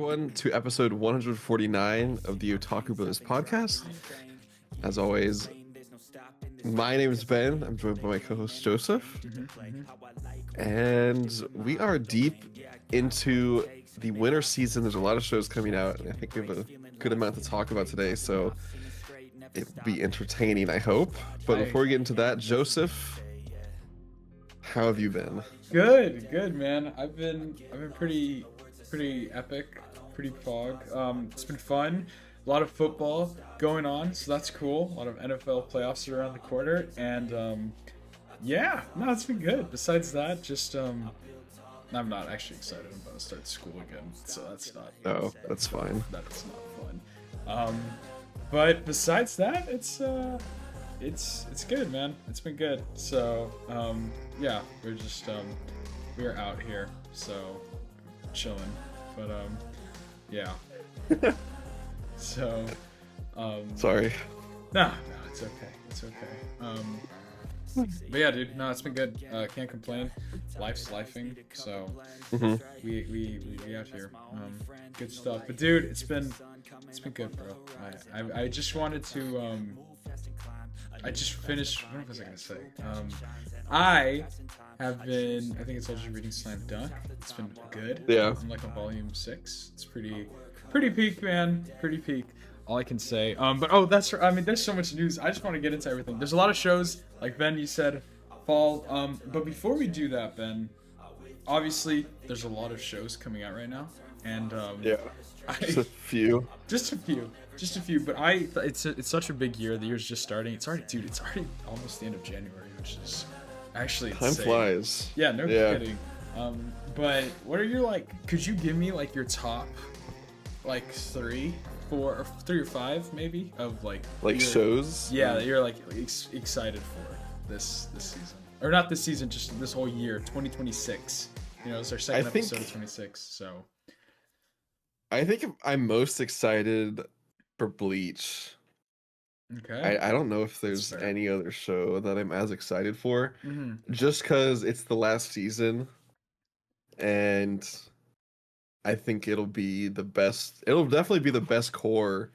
everyone, to episode 149 of the Otaku Brothers podcast. As always, my name is Ben. I'm joined by my co-host Joseph, and we are deep into the winter season. There's a lot of shows coming out, and I think we have a good amount to talk about today, so it'll be entertaining, I hope. But before we get into that, Joseph, how have you been? Good, man. I've been pretty epic, pretty fog. It's been fun. A lot of football going on, so that's cool. A lot of NFL playoffs are around the corner, and yeah, no, it's been good. Besides that, just I'm not actually excited. I'm about to start school again, so that's not. Oh, that's fine. That's not fun. But besides that, it's good, man. It's been good. So yeah, we're just we're out here, so chilling. But yeah. So Sorry. no, it's okay. It's okay. But yeah, dude, no, it's been good. Can't complain. Life's lifing, so we out here. Good stuff. But dude, it's been good, bro. I just wanted to I just finished. What was I gonna say? I have been. I think it's also reading Slam Dunk. It's been good. Yeah. I'm like on volume 6. It's pretty peak, man. Pretty peak. All I can say. But I mean, there's so much news. I just want to get into everything. There's a lot of shows, like Ben, you said, fall. But before we do that, Ben, obviously there's a lot of shows coming out right now, and Yeah. Just a few. Just a few. But it's such a big year. The year's just starting. It's already almost the end of January, which is actually Time insane. flies. Yeah, no kidding. But what are your could you give me your top three or 5 maybe of shows? Yeah, that you're excited for this season. Or not this season, just this whole year, 2026. It's our second episode of 26, so I think I'm most excited for Bleach. okay. I don't know if there's any other show that I'm as excited for, just because it's the last season, and I think it'll be the best. It'll definitely be the best core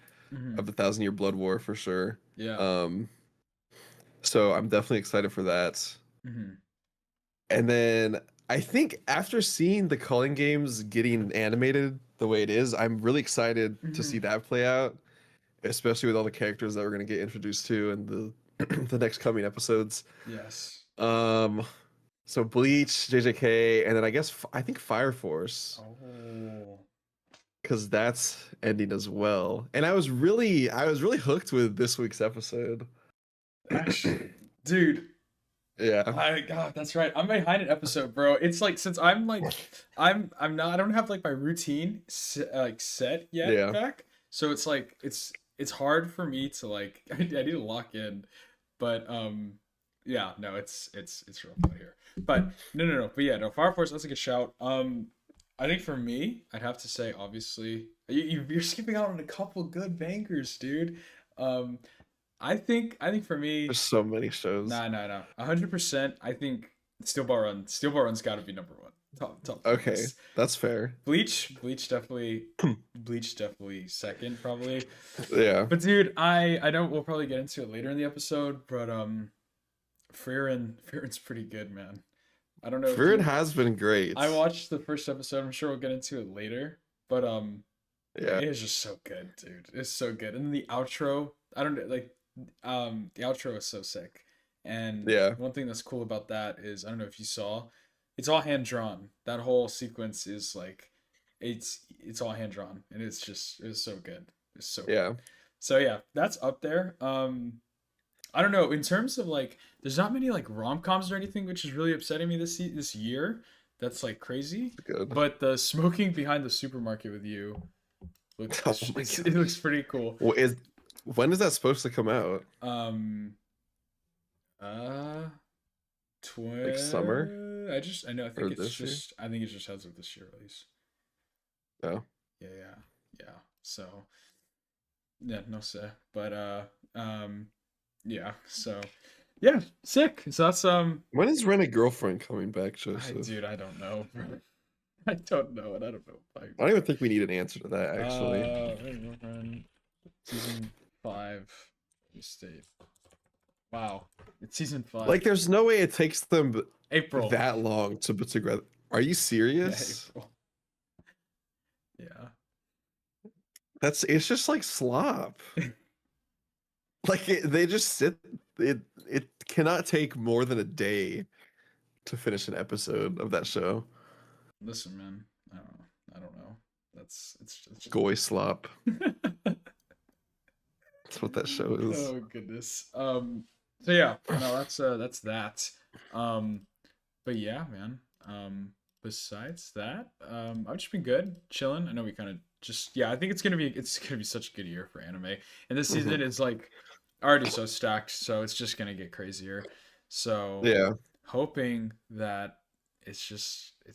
of the 1,000-Year Blood War for sure. Yeah. So I'm definitely excited for that. And then I think after seeing the Culling Games getting animated the way it is, I'm really excited to see that play out, especially with all the characters that we're going to get introduced to in the next coming episodes. Yes. So Bleach, JJK, and then I think Fire Force. Oh. Because that's ending as well. And I was really hooked with this week's episode. Actually, dude. Yeah. God, that's right. I'm behind an episode, bro. It's since I'm not. I don't have my routine set yet back. So it's hard for me to I need to lock in. But yeah, no, it's real out here. But no. But yeah, no, Fire Force, that's a good shout. I think for me, I'd have to say, obviously, you're skipping out on a couple good bangers, dude. I think for me, There's so many shows. No. 100%. I think Steel Ball Run's got to be number one. Top. Okay, list. that's fair. Bleach definitely second probably. Yeah. But dude, I don't. We'll probably get into it later in the episode. But Frierin's pretty good, man. I don't know. Frieren has been great. I watched the first episode. I'm sure we'll get into it later. But yeah, it is just so good, dude. It's so good. And then the outro, I don't know, the outro is so sick. And one thing that's cool about that is, I don't know if you saw, it's all hand drawn. That whole sequence is it's all hand drawn, and it's so good. It's so good. So yeah, that's up there. I don't know, in terms of there's not many rom-coms or anything, which is really upsetting me this year. That's crazy. Good. But the Smoking Behind the Supermarket with You looks it looks pretty cool. Well, when is that supposed to come out? Summer? I think it just has of this year release. Oh. Yeah. So yeah, no say. But yeah, so yeah, sick. So that's When is Rent a Girlfriend coming back, Joseph? dude, I don't know. I don't know, and I don't know if I I don't agree. even think we need an answer to that, actually. Girlfriend, season 5, state. Wow, it's season 5. Like, there's no way it takes them April. that long to put together. Are you Yeah, serious? April. Yeah. It's just like slop. Like they just sit. It cannot take more than a day to finish an episode of that show. Listen, man. I don't know. I don't know. It's Goy slop. That's what that show is. oh goodness. So yeah, no, that's that. Um but yeah, man. Besides that, I've just been good, chilling. I know we kind of just yeah, I think it's gonna be such a good year for anime. And this Mm-hmm. season is like already so stacked, so it's just gonna get crazier. So Yeah. hoping that it's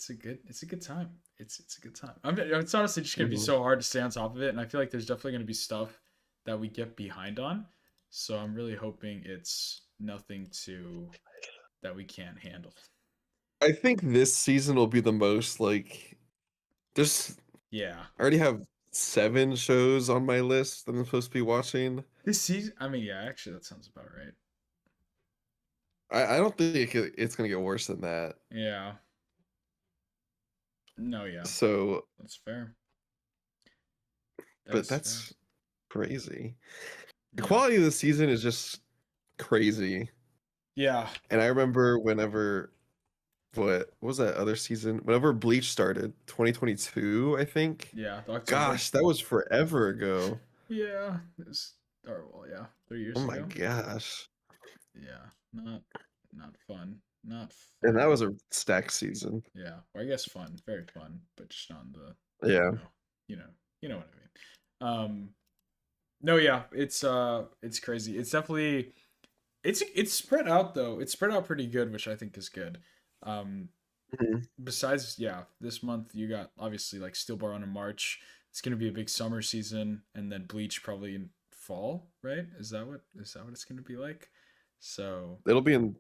a good time. It's a good time. It's honestly just gonna be Mm-hmm. so hard to stay on top of it, and I feel like there's definitely gonna be stuff that we get behind on. So I'm really hoping it's nothing to that we can't handle. I think this season will be the most like there's Yeah. I already have 7 shows on my list that I'm supposed to be watching. This season, I mean, yeah, actually, that sounds about right. I don't think it's gonna get worse than that. Yeah. No, yeah, So, that's fair. That but is fair. that's crazy. The Yeah. quality of the season is just crazy. Yeah. And I remember whenever what was that other season? Whenever Bleach started, 2022, I think. Yeah. The October. Gosh, that was forever ago. Yeah. Or well, yeah, 3 years Oh my ago. gosh. Yeah. Not fun. Not And that fun. was a stacked season. Yeah. Or I guess fun. Very fun, but just on the you Yeah. know, you know, you know what I mean. No, yeah, it's crazy. It's definitely it's spread out though. It's spread out pretty good, which I think is good. Um Mhm. Besides, yeah, this month you got obviously like Steel Bar on in March. It's gonna be a big summer season, and then Bleach probably in fall, right? Is that what it's gonna be like? So It'll be in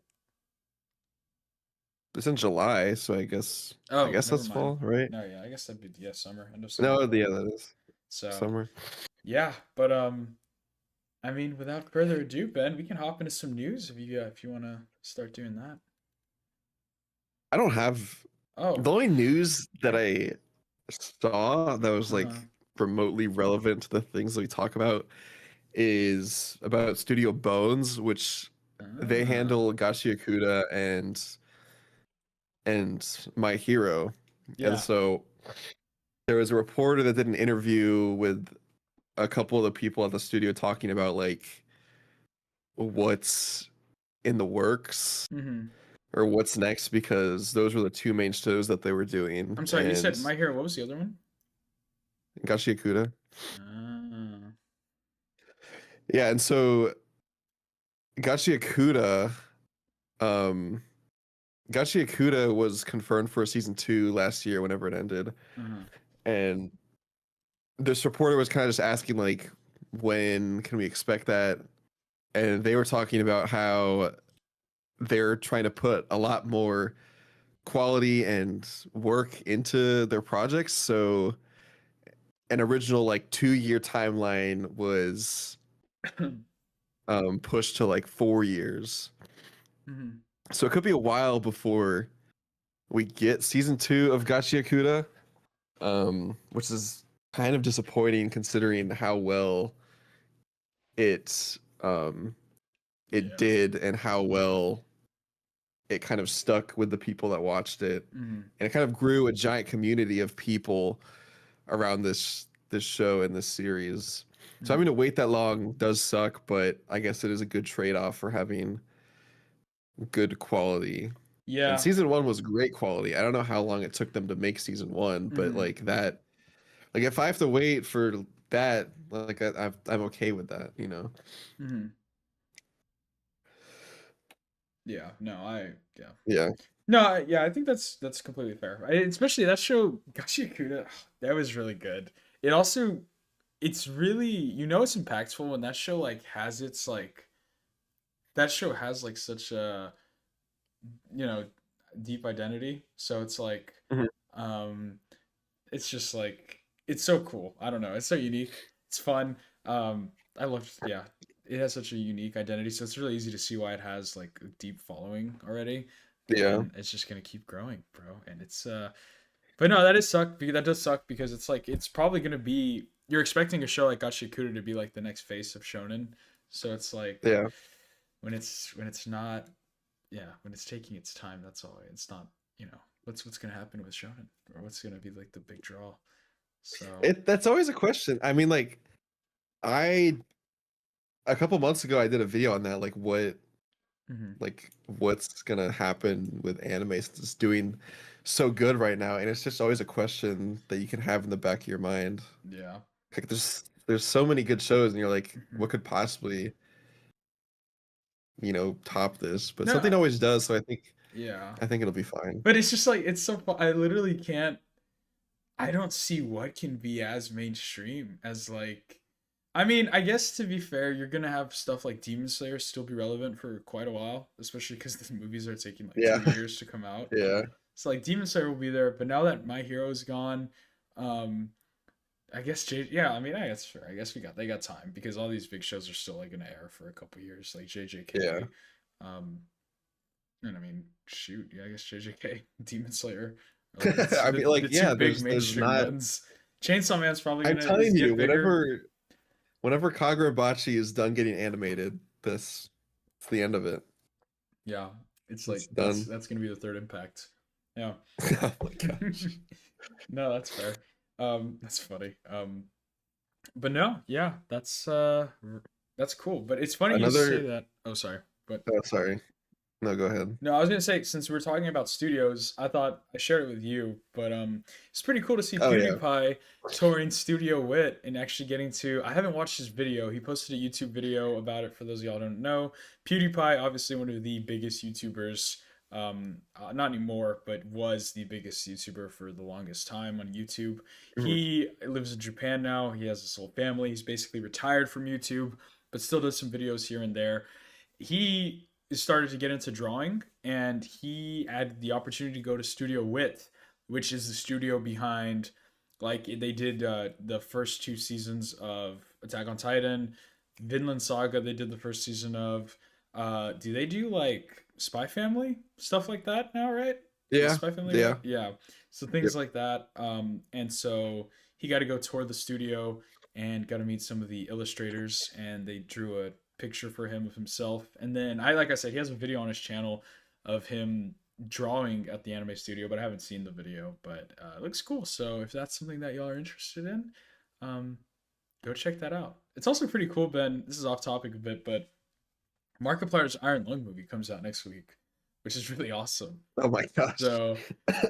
it's in July, so I oh, guess never that's mind. fall, right? No, yeah, I guess that'd be yeah, summer, end of summer No, probably. yeah, that is So summer. yeah, but I mean, without further ado, Ben, we can hop into some news if you wanna start doing that. I don't have Oh, the only news that I saw that was uh-huh. like remotely relevant to the things that we talk about is about Studio Bones, which they Ah, handle Gashi Akuda and My Hero. And yeah. so there was a reporter that did an interview with a couple of the people at the studio talking about like what's in the works Mm-hmm. or what's next because those were the 2 main shows that they were doing. I'm sorry, you said And My Hero. What was the other one? Gashi Akuda. Ah, Yeah, and so Gachi Akuda, um, Gachi Akuda was confirmed for season 2 last year whenever it ended, uh-huh. and this reporter was kind of just asking like, when can we expect that? And they were talking about how they're trying to put a lot more quality and work into their projects. So an original like 2-year timeline was pushed to like 4 years. Mm-hmm. So it could be a while before we get season 2 of Gachi Akuda, which is kind of disappointing considering how well it it Yeah. did and how well it kind of stuck with the people that watched it, Mm-hmm. and it kind of grew a giant community of people around this show and this series. So Mm-hmm. having to wait that long does suck, but I guess it is a good trade-off for having good quality. And Yeah. season 1 was great quality. I don't know how long it took them to make season 1, but Mm-hmm. like that, like if I have to wait for that, like I'm okay with that, you know? Mm-hmm. Yeah. No, yeah. Yeah. No, yeah, I think that's completely fair. Especially that show, Gachi Kuda, that was really good. It also, it's really, it's impactful when that show like has its like that show has like such a you know deep identity. So it's like Mhm. Um, it's just like it's so cool. I don't know. It's so unique. It's fun. I love. Yeah, it has such a unique identity, so it's really easy to see why it has like a deep following already, Yeah. and it's just gonna keep growing, bro. And it's but no, that is suck. That does suck because it's like it's probably gonna be. You're expecting a show like Gashikuta to be like the next face of shonen, so it's like Yeah. when it's not, yeah, when it's taking its time. That's all. It's not, what's gonna happen with shonen or what's gonna be like the big draw. So That's always a question. I mean, like, I a couple months ago I did a video on that, mhm. like what's gonna happen with anime since it's doing so good right now, and it's just always a question that you can have in the back of your mind. Yeah. Like there's so many good shows, and you're like, Mhm. what could possibly, top this? But No, something always does, so yeah, I think it'll be fine. but it's just like it's so I literally can't. I don't see what can be as mainstream as like. I mean, I guess to be fair, you're gonna have stuff like Demon Slayer still be relevant for quite a while, especially because the movies are taking like Yeah. 2 years to come out. Yeah. So like Demon Slayer will be there, but now that My Hero's gone, I guess yeah, I mean, I guess sure. I guess they got time because all these big shows are still like gonna air for a couple years, like Yeah. JJK, um, and I mean, shoot, yeah, I guess JJK, Demon Slayer, are like I mean, like, the two yeah, big there's mainstream not. ones. Chainsaw Man's probably I'm gonna is telling you, get bigger. whenever Kagurabachi is done getting animated, this it's the end of it. Yeah, it's It's like done. that's gonna be the third impact. Yeah. Oh my gosh. No, that's fair. That's funny. But no, yeah, that's cool. But it's funny you say Another. that. Oh, sorry. But Oh, sorry. No, go ahead. no, I was gonna say since we're talking about studios, I thought I shared it with you, but it's pretty cool to see Oh yeah. PewDiePie touring Studio Wit and actually getting to. I haven't watched his video. He posted a YouTube video about it. For those of y'all who don't know, PewDiePie, obviously one of the biggest YouTubers. Not anymore, but was the biggest YouTuber for the longest time on YouTube. Mhm. He lives in Japan now. He has his whole family. He's basically retired from YouTube, but still does some videos here and there. He started to get into drawing and he had the opportunity to go to Studio Width, which is the studio behind like they did the first two seasons of Attack on Titan, Vinland Saga they did the first season of do they do like Spy Family stuff like that now, right? Is Yeah. Spy Family Yeah. out? Yeah. So Yep. things like that. And so he got to go tour the studio and got to meet some of the illustrators and they drew a picture for him of himself. And then like I said, he has a video on his channel of him drawing at the anime studio, but I haven't seen the video. But it looks cool. So if that's something that y'all are interested in, um, go check that out. It's also pretty cool, Ben. This is off topic a bit, but Markiplier's Iron Lung movie comes out next week, which is really awesome. Oh my gosh. So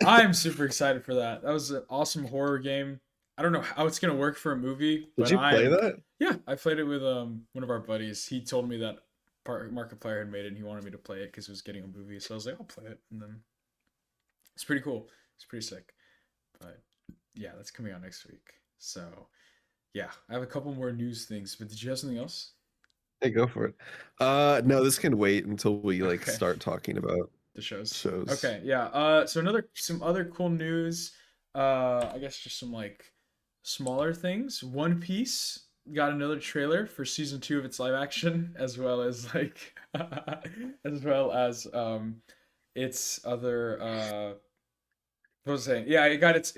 I'm super excited for that. That was an awesome horror game. I don't know how it's gonna work for a movie, Did but you play that? yeah, I played it with one of our buddies. He told me that Markiplier had made it and he wanted me to play it because it was getting a movie. So I was like, I'll play it. And then it's pretty cool. It's pretty sick. But yeah, that's coming out next week. So yeah, I have a couple more news things, but did you have something else? Hey, go for it. No, this can wait until we like Okay. start talking about The shows. shows. Okay, yeah. So some other cool news. I guess just some like smaller things. One Piece got another trailer for season 2 of its live action, as well as like, as well as its other what was I saying? Yeah, it got its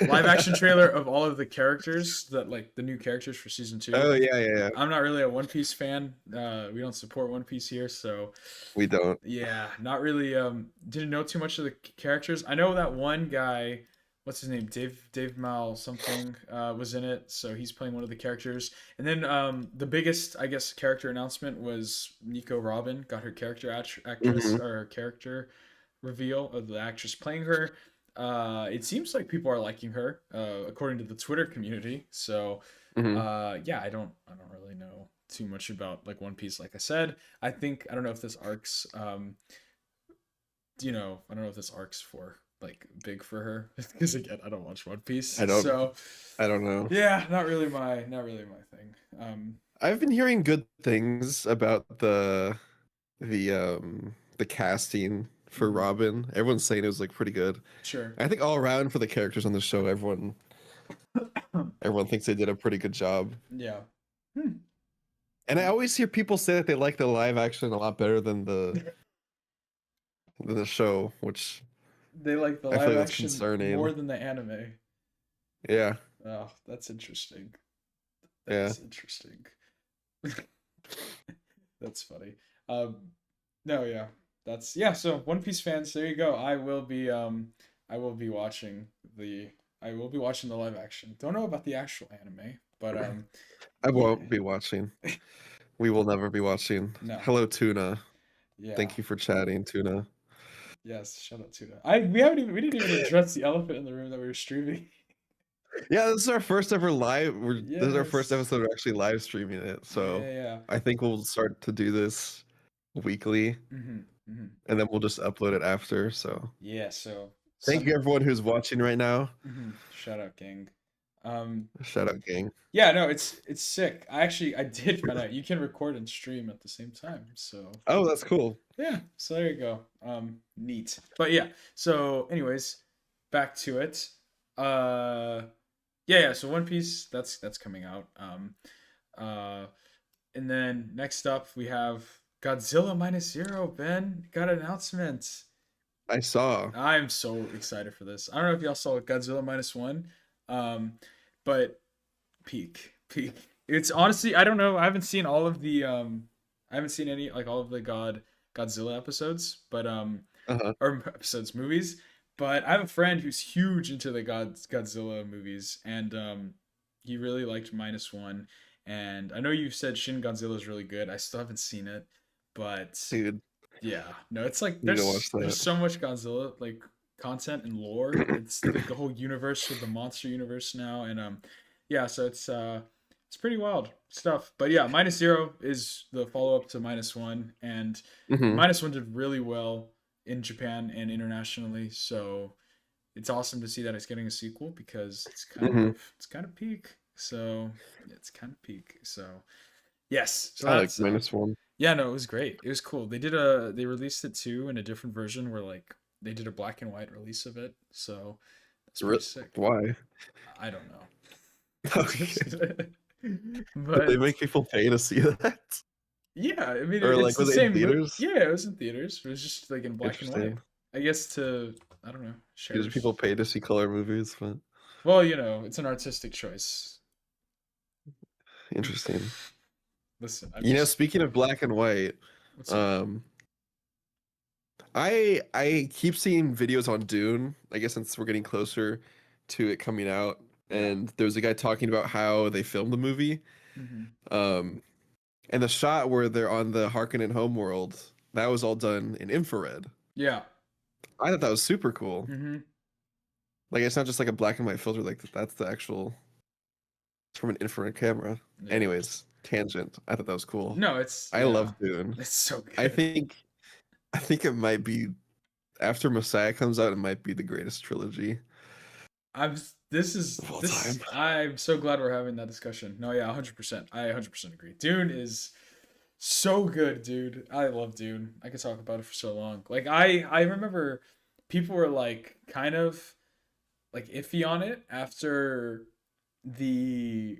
live action trailer of all of the characters that like the new characters for season 2. Oh yeah, yeah, yeah. I'm not really a One Piece fan. We don't support One Piece here, so We don't. yeah, not really. Didn't know too much of the characters. I know that one guy, what's his name, Dave Mal something, was in it, so he's playing one of the characters. And then the biggest, I guess, character announcement was Nico Robin got her character actress Hmm. or her character reveal of the actress playing her. It seems like people are liking her, according to the Twitter community. So Hmm. yeah, I don't really know too much about like One Piece. Like I said, I don't know if this arcs I don't know if this arcs for like big for her because again I don't watch One Piece. I don't. So I don't know. yeah, not really my thing. I've been hearing good things about the casting for Robin. Everyone's saying it was like pretty good. Sure. I think all around for the characters on the show, everyone thinks they did a pretty good job. Yeah. Hmm. And I always hear people say that they like the live action a lot better than the show, which They like the I feel live like that's action more concerning. than the anime. Yeah. Oh, that's interesting. Yeah. That's interesting. That's funny. Um, no, yeah, that's yeah. So One Piece fans, there you go. I will be watching the, I will be watching the live action. Don't know about the actual anime, but I yeah, won't be watching. We will never be watching. no, Hello, Tuna. yeah, Thank you for chatting, Tuna. yes. Shout out to that. We didn't even address the elephant in the room that we were streaming. Yeah, this is our first ever live. This is our first Yes. episode of actually live streaming it. So Yeah, yeah. I think we'll start to do this weekly, Mm-hmm. Mm-hmm. and then we'll just upload it after. So Yeah. So thank you everyone who's watching right now. Mm-hmm. Shout out, gang. Shout out, gang. Yeah, no, it's sick. I did find out you can record and stream at the same time. So Oh, that's cool. yeah, so there you go. Neat. But yeah, so anyways, back to it. Uh yeah, so One Piece, that's coming out. Uh and then next up we have Godzilla Minus Zero, Ben. Got an announcement. I saw. I'm so excited for this. I don't know if y'all saw Godzilla Minus One. But peak. It's honestly, I don't know. I haven't seen all of the I haven't seen any, like, all of the Godzilla episodes, but Uh-huh. or episodes, movies. But I have a friend who's huge into the Godzilla movies, and he really liked Minus One. And I know you've said Shin Godzilla is really good. I still haven't seen it, but Dude, yeah, no, it's like you need to watch there's that. so much Godzilla like content and lore. It's like the whole universe with the monster universe now, and yeah, so it's pretty wild stuff. But yeah, Minus Zero is the follow up to Minus One, and Mm-hmm. Minus One did really well in Japan and internationally. So it's awesome to see that it's getting a sequel, because Mm-hmm. it's kind of peak. So it's kind of peak. So yes, so I like that's -1. yeah, no, it was great. It was cool. They released it too in a different version where, like, they did a black and white release of it. So that's pretty sick. Why? I don't know. Okay. Did they But make people pay to see that? yeah, I mean, Or it's like the was it in same. theaters? Yeah, it was in theaters. It was just like in black and white. Interesting. I guess to, I don't know, Because cherish. people pay to see color movies, but Well, it's an artistic choice. interesting. Listen, Speaking of black and white, what's up? um, I keep seeing videos on Dune. I guess since we're getting closer to it coming out, Yeah. and there's a guy talking about how they filmed the movie. Mm-hmm. Um, and the shot where they're on the Harkonnen homeworld, that was all done in infrared. Yeah. I thought that was super cool. Mm-hmm. Like it's not just like a black and white filter. Like that's the actual. It's from an infrared camera. Yeah. Anyways, tangent. I thought that was cool. No, it's I love Dune. It's so good. I think it might be after Messiah comes out, it might be the greatest trilogy. I'm this is of all this time. I'm so glad we're having that discussion. No, yeah, 100%. I 100% agree. Dune is so good, dude. I love Dune. I could talk about it for so long. Like I remember people were like kind of like iffy on it after the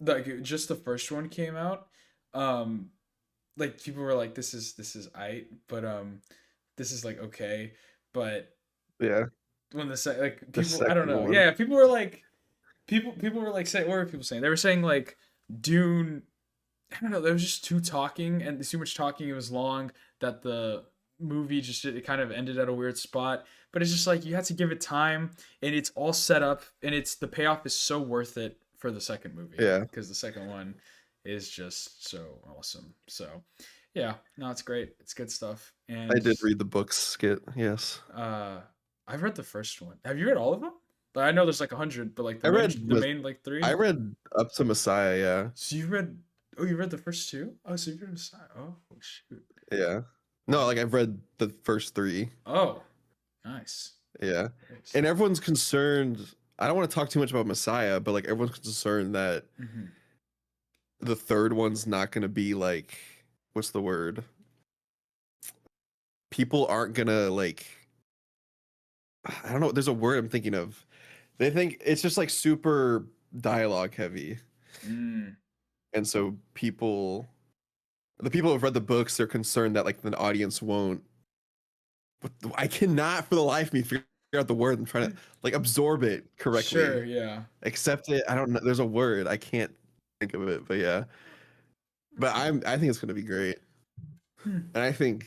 like just the first one came out. Um like people were like this is but this is like okay, but Yeah, when like the people, I don't second know, one. yeah, people were like people were like saying, what were people saying? They were saying like Dune, I don't know, there was just too talking and too much talking. It was long, that the movie just, it kind of ended at a weird spot. But it's just like you had to give it time, and it's all set up, and it's the payoff is so worth it for the second movie. Yeah, because the second one is just so awesome. So yeah, no, it's great. It's good stuff. And I did read the books skit. Yes, I've read the first one. Have you read all of them? But I know there's like 100, but like I read. the main like three. I read up to Messiah. Yeah, So you read? Oh, you read the first two? Oh, so you read Messiah. Oh shoot. yeah. No, like I've read the first three. Oh, nice. Yeah, Nice. and everyone's concerned. I don't want to talk too much about Messiah, but like everyone's concerned that Mm-hmm. the third one's not going to be like, what's the word? people aren't gonna like, I don't know, there's a word I'm thinking of. They think it's just like super dialogue heavy. Mm. And so the people who've read the books, they're concerned that like the audience won't, but I cannot for the life of me figure out the word. I'm trying to like absorb it correctly. Sure, yeah. Accept it. I don't know. There's a word. I can't think of it, but yeah. But I think it's gonna be great. Hmm. And I think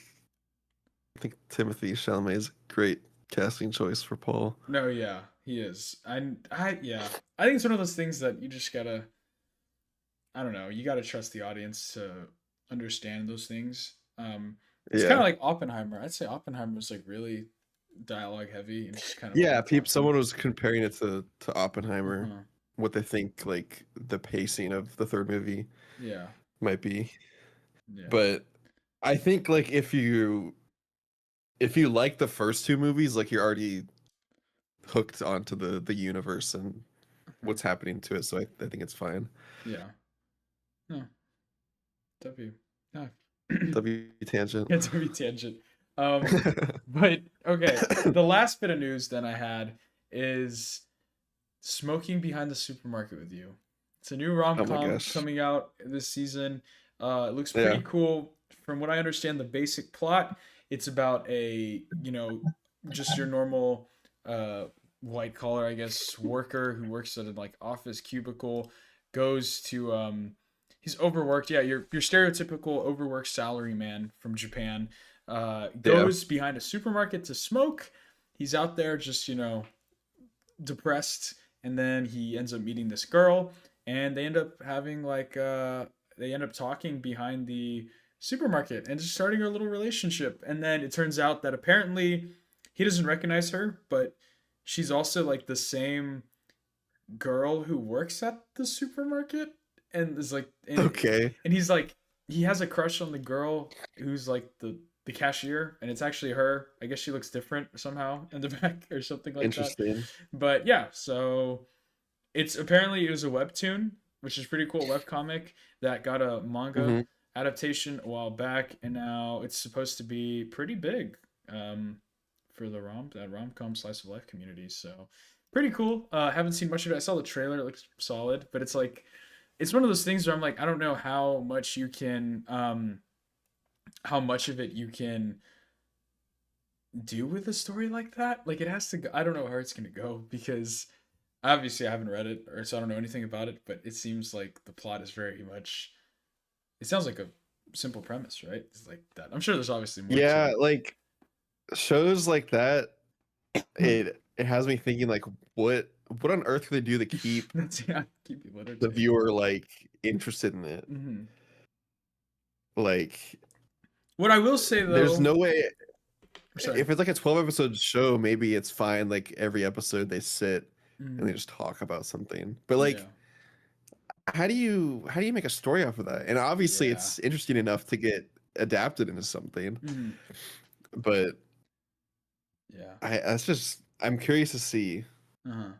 Timothy Chalamet is a great casting choice for Paul. No, yeah, he is. Yeah. I think it's one of those things that you just gotta, I don't know, you gotta trust the audience to understand those things. It's kind of Yeah. like Oppenheimer. I'd say Oppenheimer was like really dialogue heavy and just kind of over Yeah, the top too. someone was comparing it to Oppenheimer, Uh-huh. what they think like the pacing of the third movie Yeah, might be. yeah. But I think like if you like the first two movies, like you're already hooked onto the universe and Uh-huh. what's happening to it. So I think it's fine. Yeah. No, W. No. W tangent. Yeah, W tangent. But okay, the last bit of news then I had is Smoking Behind the Supermarket with You. It's a new rom Oh my com gosh. coming out this season. It looks Yeah. pretty cool. From what I understand, the basic plot, it's about just your normal uh, white collar, I guess, worker who works at an like office cubicle, goes to he's overworked. Yeah, your stereotypical overworked salary man from Japan. Yeah. Goes behind a supermarket to smoke. He's out there just depressed, and then he ends up meeting this girl, and they end up having they end up talking behind the supermarket and just starting a little relationship. And then it turns out that apparently he doesn't recognize her, but she's also like the same girl who works at the supermarket, and is like Okay. and he's like he has a crush on the girl who's like the cashier, and it's actually her. I guess she looks different somehow in the back or something like that. Interesting. But yeah, so it's apparently it was a webtoon, which is pretty cool, web comic that got a manga Hmm. adaptation a while back, and now it's supposed to be pretty big for the rom-com slice of life community. So pretty cool. Haven't seen much of it. I saw the trailer; it looks solid, but it's like it's one of those things where I'm like, I don't know how much of it you can do with a story like that. Like it has to go. I don't know where it's gonna go because obviously I haven't read it, or so I don't know anything about it. But it seems like the plot is very much. It sounds like a simple premise, right? It's like that. I'm sure there's obviously more to Yeah, it. like shows like that, it has me thinking like what on earth could they do to keep That's yeah, keep people the entertained. viewer like interested in it? Mm-hmm. Like What I will say there's though, no way sorry. if it's like a 12 episode show, maybe it's fine. Like every episode they sit and they Mm, just talk about something. But yeah, like how do you make a story off of that? And obviously yeah. it's interesting enough to get adapted into something. Mm, But yeah. I'm curious to see. Uh-huh.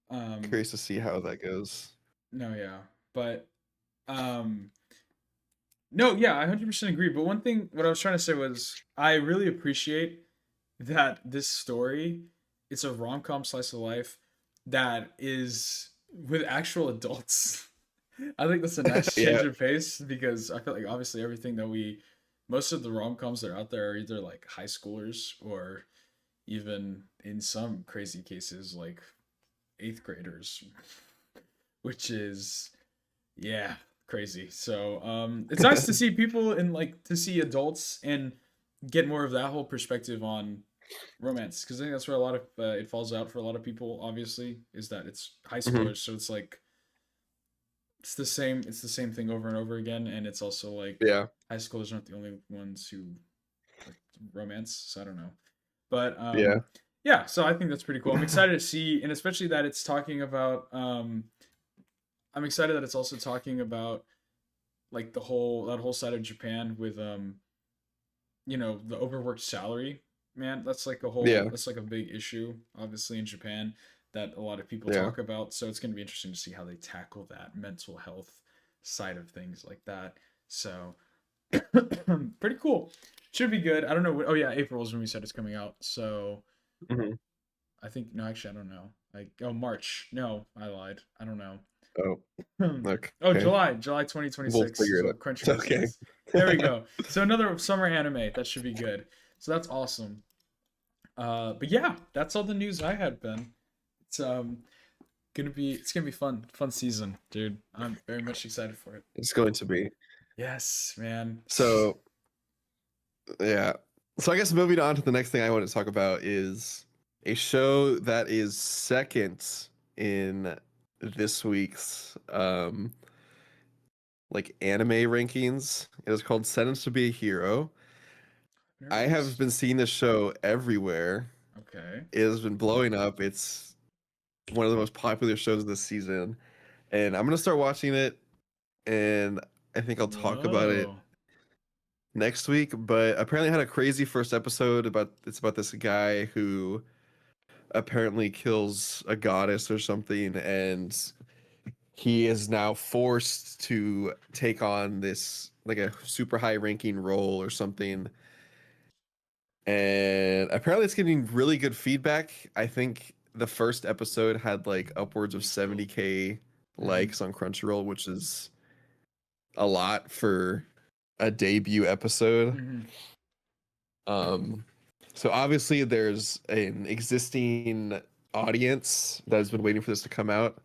Um, Curious to see how that goes. no, yeah. But um no, yeah, I 100% agree. But one thing, what I was trying to say was, I really appreciate that this story, it's a rom com slice of life that is with actual adults. I think that's a nice change Yeah. of pace because I feel like obviously everything that most of the rom coms that are out there are either like high schoolers or even in some crazy cases like eighth graders, which is yeah, crazy. So it's nice to see people and like to see adults and get more of that whole perspective on romance, because I think that's where a lot of it falls out for a lot of people. Obviously, is that it's high Mhm. schoolers, so it's like it's the same thing over and over again, and it's also like Yeah. high schoolers aren't the only ones who like romance. So I don't know, but Yeah. yeah. So I think that's pretty cool. I'm excited to see, and especially that it's talking about. I'm excited that it's also talking about like that whole side of Japan with the overworked salary, man. Yeah. That's like a big issue obviously in Japan that a lot of people Yeah. talk about. So it's going to be interesting to see how they tackle that mental health side of things like that. So pretty cool. should be good. I don't know. Oh yeah, April is when we said it's coming out. So Mm-hmm. I think no, actually I don't know. Like March. No, I lied. I don't know. Oh, Oh, okay. July We'll 2026 is figure it what out. Crunchyroll Okay. says. There we go. So another summer anime that should be good. So that's awesome. But yeah, that's all the news I had, Ben. It's it's gonna be fun season, dude. I'm very much excited for it. It's going to be. Yes, man. So, yeah. So I guess moving on to the next thing I want to talk about is a show that is second in this week's like anime rankings. It is called Sentenced to Be a Hero. I have been seeing this show everywhere. Okay. It has been blowing up. It's one of the most popular shows this season. And I'm gonna start watching it, and I think I'll talk about it Whoa. next week. But apparently, it had a crazy first episode about this guy who apparently kills a goddess or something, and he is now forced to take on this like a super high ranking role or something. And apparently, it's getting really good feedback. I think the first episode had like upwards of 70K likes on Crunchyroll, which is a lot for a debut episode. So obviously there's an existing audience that has been waiting for this to come out,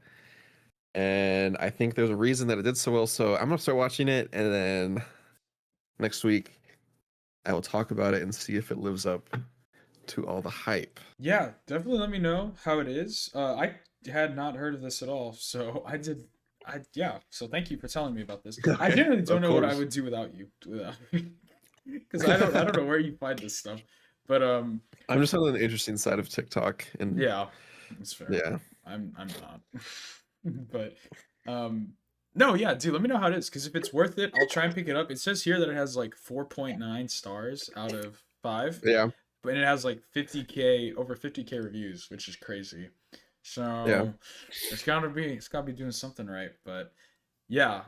and I think there's a reason that it did so well. So I'm gonna start watching it, and then next week I will talk about it and see if it lives up to all the hype. Yeah, definitely let me know how it is. I had not heard of this at all, so I did. Yeah. So thank you for telling me about this. I Okay, genuinely don't of know what I course. would do without you, because I don't know where you find this stuff, but I'm just on the interesting side of TikTok, and yeah, that's fair. yeah, I'm not, but no, yeah, dude, let me know how it is, because if it's worth it, I'll try and pick it up. It says here that it has like 4.9 stars out of 5, yeah, but it has like 50K, over 50K reviews, which is crazy. yeah. So it's gotta be doing something right. But yeah,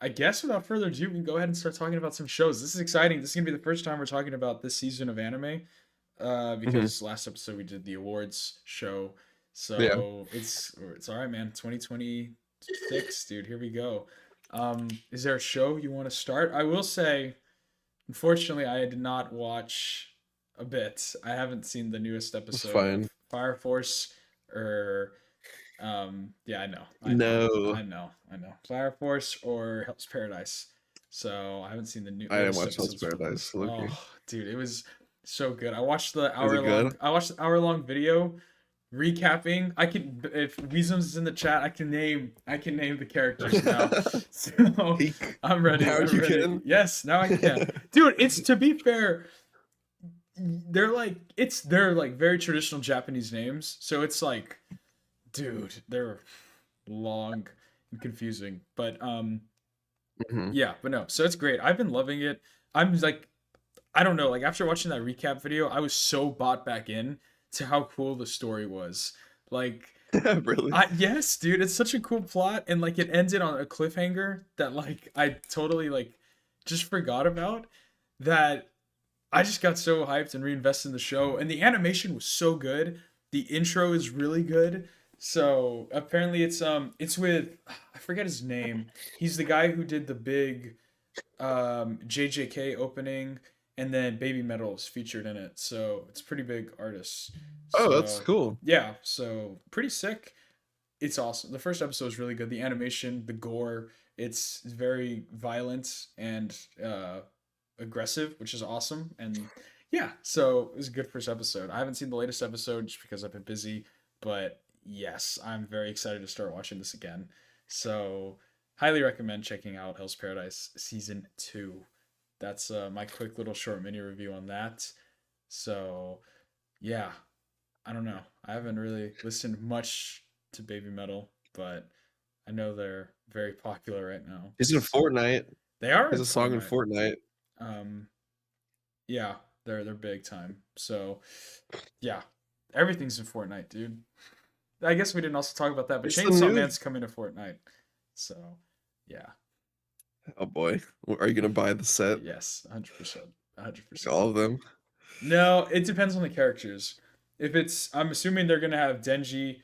I guess without further ado, we can go ahead and start talking about some shows. This is exciting. This is gonna be the first time we're talking about this season of anime. Hmm. Because last episode we did the awards show. Yeah. So it's all right, man. 2026, dude. Here we go. Is there a show you want to start? I will say, unfortunately, I did not watch a bit. I haven't seen the newest It's episode fine. of Fire Force or yeah, No, I know. Fire Force or Hell's Paradise. So I haven't seen the I didn't latest watch Hell's episodes for Paradise. those. Loki. Oh, dude, it was so good. Is it good? I watched the hour long video recapping. I can, if Weezums is in the chat, I can name the characters now. So I'm ready. Now I'm you ready. can? Yes, now I can. Dude, it's, to be fair, they're like very traditional Japanese names. So it's like, dude, they're long and confusing. But Mhm. yeah, but no. So it's great. I've been loving it. I'm like, I don't know, like after watching that recap video, I was so bought back in to how cool the story was. Like, Really? yes, dude, it's such a cool plot, and like it ended on a cliffhanger that like I totally like just forgot about. That I just got so hyped and reinvested in the show, and the animation was so good. The intro is really good. So apparently it's with, I forget his name. He's the guy who did the big JJK opening, and then Baby Metal is featured in it. So it's pretty big artist. Oh, that's So cool. yeah, so pretty sick. It's awesome. The first episode is really good. The animation, the gore, it's very violent and aggressive, which is awesome. And yeah, so it was a good first episode. I haven't seen the latest episode just because I've been busy, but yes, I'm very excited to start watching this again. So highly recommend checking out Hell's Paradise season 2. That's my quick little short mini review on that. So yeah, I don't know. I haven't really listened much to Baby Metal, but I know they're very popular right now. He's in So Fortnite. they are He's in a song in Fortnite. Fortnite. Um, yeah, they're big time. So yeah, everything's in Fortnite, dude. I guess we didn't also talk about that, but It's the Chainsaw new. Man's coming to Fortnite. So yeah, Oh boy, are you gonna buy the set? yes, 100%. 100%. All of them. No, it depends on the characters. If it's, I'm assuming they're gonna have Denji,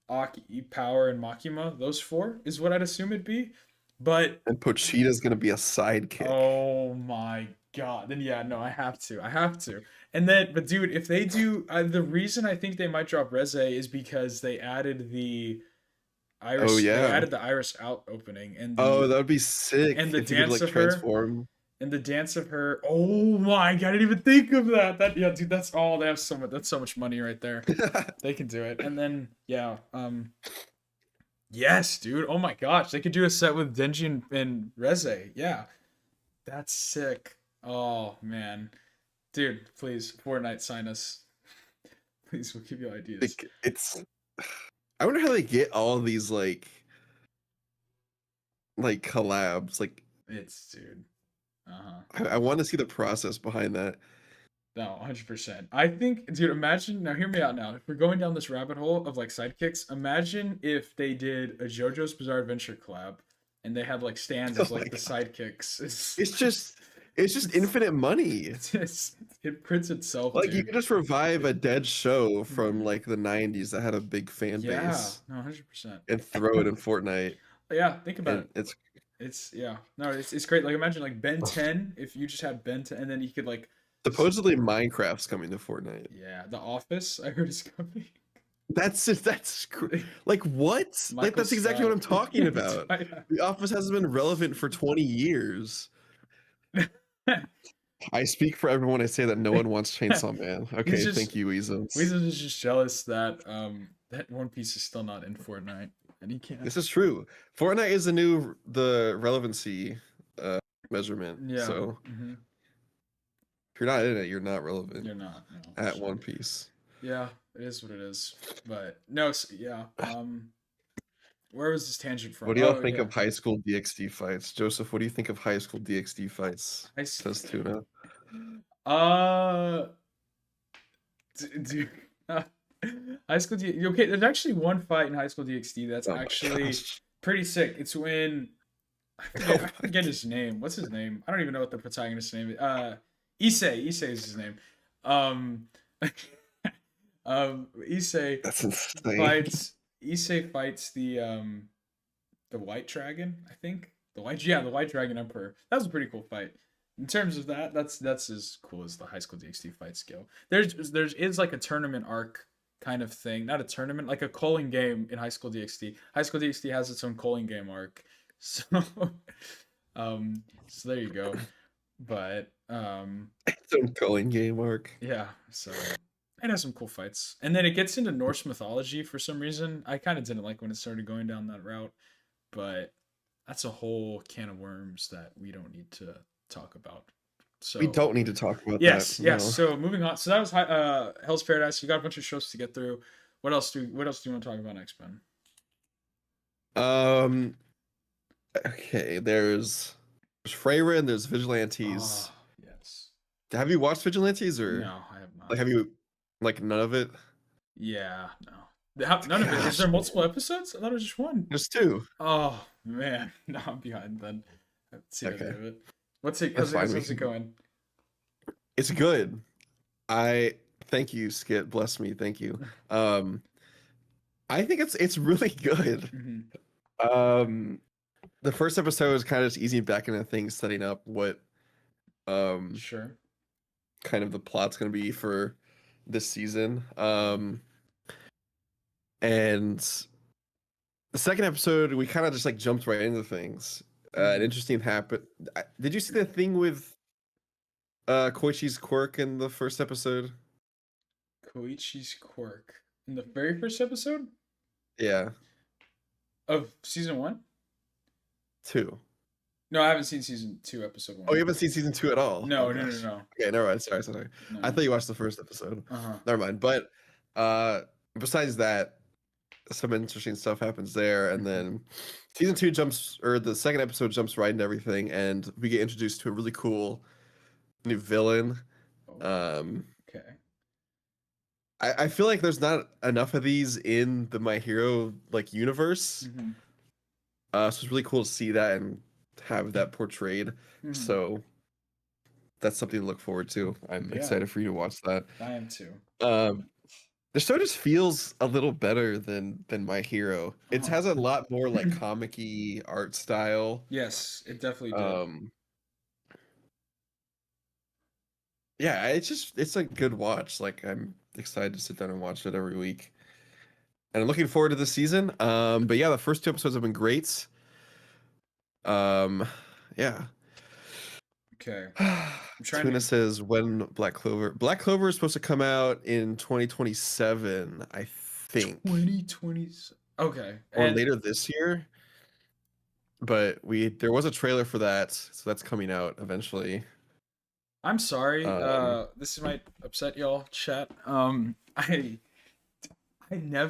Aki, Power, and Makima. Those four is what I'd assume it'd be. But And Pochita's gonna be a sidekick. oh my god, then yeah, no, I have to. And then, but dude, if they do, the reason I think they might drop Reze is because they added the Oh Iris, they yeah. added the Iris out opening Oh, that would be sick and the if you could dance like of her transform. and the dance of her. Oh my god, I didn't even think of that. That yeah, dude, that's all. They have so much. That's so much money right there. They can do it. And then yeah, yes, dude. Oh my gosh, they could do a set with Denji and Reze. Yeah, that's sick. Oh man, dude, please, Fortnite, sign us. Please, we'll give you ideas. Like, it's. I wonder how they get all of these like collabs. Like, It's dude. I want to see the process behind that. No, 100%. I think, dude, imagine, now hear me out now. If we're going down this rabbit hole of like sidekicks, imagine if they did a JoJo's Bizarre Adventure collab and they had like stands Oh as my like the God. sidekicks. It's just infinite money. It prints itself, Like you dude. could just revive a dead show from Mhm. like the 90s that had a big fan Yeah, base no, 100%. and throw it in Fortnite. Yeah, think about And it. It's yeah, no, it's great. Like imagine like Ben 10 if you just had Ben 10 and then you could like supposedly Minecraft's coming to Fortnite. yeah, The Office I heard is coming. Like what? Like Michael that's exactly what I'm Scott. talking about. The Office hasn't been relevant for 20 years. I speak for everyone when I say that no one wants Chainsaw Man. Okay, thank you, Weezums. Weezums is just jealous that that One Piece is still not in Fortnite and he can't. This is true. Fortnite is the relevancy measurement. Yeah. So Mm-hmm. if you're not in it, you're not relevant You're not. No. at One Piece. Yeah, it is what it is. But no, yeah. Where was this tangent from? What do y'all Oh think yeah. of high school DxD fights? Joseph, what do you think of high school DxD fights? Says Tuna. Uh, dude. High School D. Okay, there's actually one fight in High School DxD that's Oh my actually gosh. pretty sick. It's when Oh I forget his name. What's his name? I don't even know what the protagonist's name is. Issei. Issei is his name. Um, Issei That's insane. fights the White Dragon. I think the White Dragon Emperor. That was a pretty cool fight. In terms of that, that's as cool as the High School DxD fight skill. There's is like a tournament arc kind of thing, not a tournament, like a calling game in High School DxD. High School DxD has its own calling game arc. So so there you go. But Some calling game arc. yeah, so it has some cool fights. And then it gets into Norse mythology for some reason. I kind of didn't like when it started going down that route, but that's a whole can of worms that we don't need to talk about. So We don't need to talk about yes, that. yes. No. So moving on. So that was Hell's Paradise. You got a bunch of shows to get through. What else do you want to talk about next, Ben? Okay, there's Freyra and there's Vigilantes. Oh, yes. Have you watched Vigilantes or No, I have not. like have you like none of it? Yeah, no. None of it. Is there multiple episodes? I thought it was just one. There's two. Oh man, no, I'm behind then. I've seen Okay. any of it. How's it going? It's good. Thank you, Skit. Bless me. Thank you. I think it's really good. Mm-hmm. The first episode was kind of just easing back into things, setting up what Sure. kind of the plot's gonna be for this season. And the second episode, we kind of just like jumped right into things. An interesting happened. Did you see the thing with Koichi's quirk in the first episode? Koichi's quirk in the very first episode Yeah. of season 1? 2. No, I haven't seen season 2, episode 1. Oh, you haven't seen season 2 at all? No, Oh, no. Okay, never mind. Sorry. No. I thought you watched the first episode. Uh-huh. Never mind. But besides that, some interesting stuff happens there, and then season 2 the second episode jumps right into everything, and we get introduced to a really cool new villain. Okay. I feel like there's not enough of these in the My Hero like universe. So it's really cool to see that and have that portrayed. So that's something to look forward to. I'm excited for you to watch that. I am too. Um, the show just feels a little better than My Hero. It has a lot more like comic-y art style. Yes, it definitely did. Yeah, it's a good watch. Like I'm excited to sit down and watch it every week. And I'm looking forward to the season. But yeah, the first 2 episodes have been great. Yeah. Okay. Tuna says when Black Clover is supposed to come out in 2027, I think. 2020. Okay. Or later this year. But there was a trailer for that, so that's coming out eventually. I'm sorry. This might upset y'all, chat. I couldn't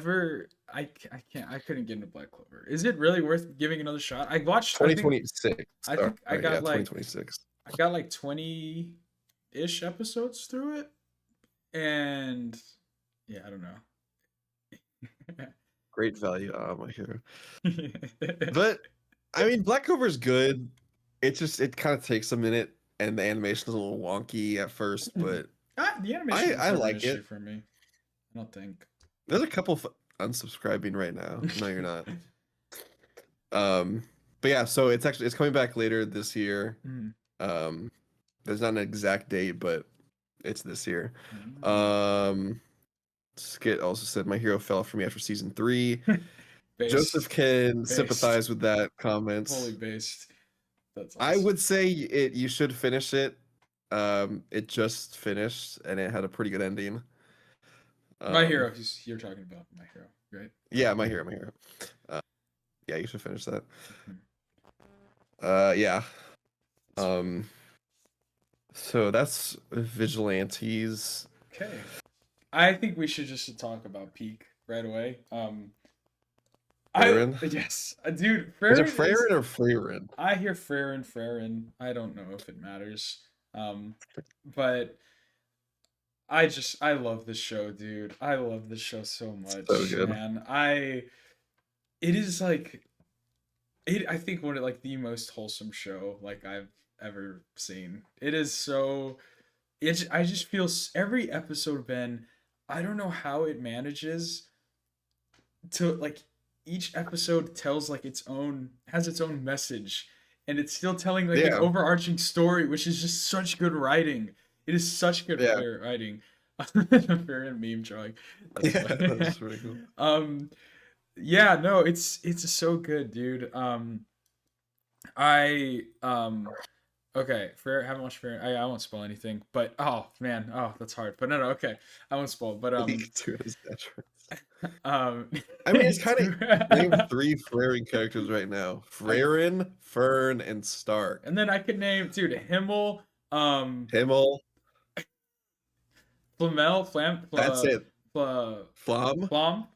get into Black Clover. Is it really worth giving another shot? I watched 2026. I think I got 2026. I got like 20-ish episodes through it. And yeah, I don't know. Great value. My hero. But I mean, Black Clover is good. It kind of takes a minute, and the animation is a little wonky at first, but the animation I like it for me. I don't think there's a couple unsubscribing right now. No, you're not. But yeah, so it's coming back later this year. There's not an exact date, but it's this year. Skit also said My Hero fell for me after season 3. Joseph can sympathize with that comment. Fully based. That's awesome. I would say you should finish it. It just finished and it had a pretty good ending. My Hero, you're talking about My Hero, right? Yeah, My Hero. Yeah, you should finish that. Yeah. So that's Vigilantes. Okay. I think we should just talk about Peak right away. Yes, dude. Is it Freyrin or Freyrin? I hear Freyrin. I don't know if it matters. But I love this show, dude. I love this show so much, so good. Man. It is like, I think one of like the most wholesome show like I've ever seen. It is so. I just feel every episode, Ben. I don't know how it manages to like. Each episode tells like has its own message, and it's still telling like an overarching story, which is just such good writing. It is such good writing. Very meme drawing. That's really cool. Yeah, no, it's so good, dude. Okay, haven't watched Fair. I won't spoil anything, but oh man, that's hard. But no, okay, I won't spoil. But I mean, it's kind of name 3 Freyrin characters right now: Freyrin, Fern, and Stark. And then I could name, dude, Himmel, Himmel, Flam. That's it. Flom.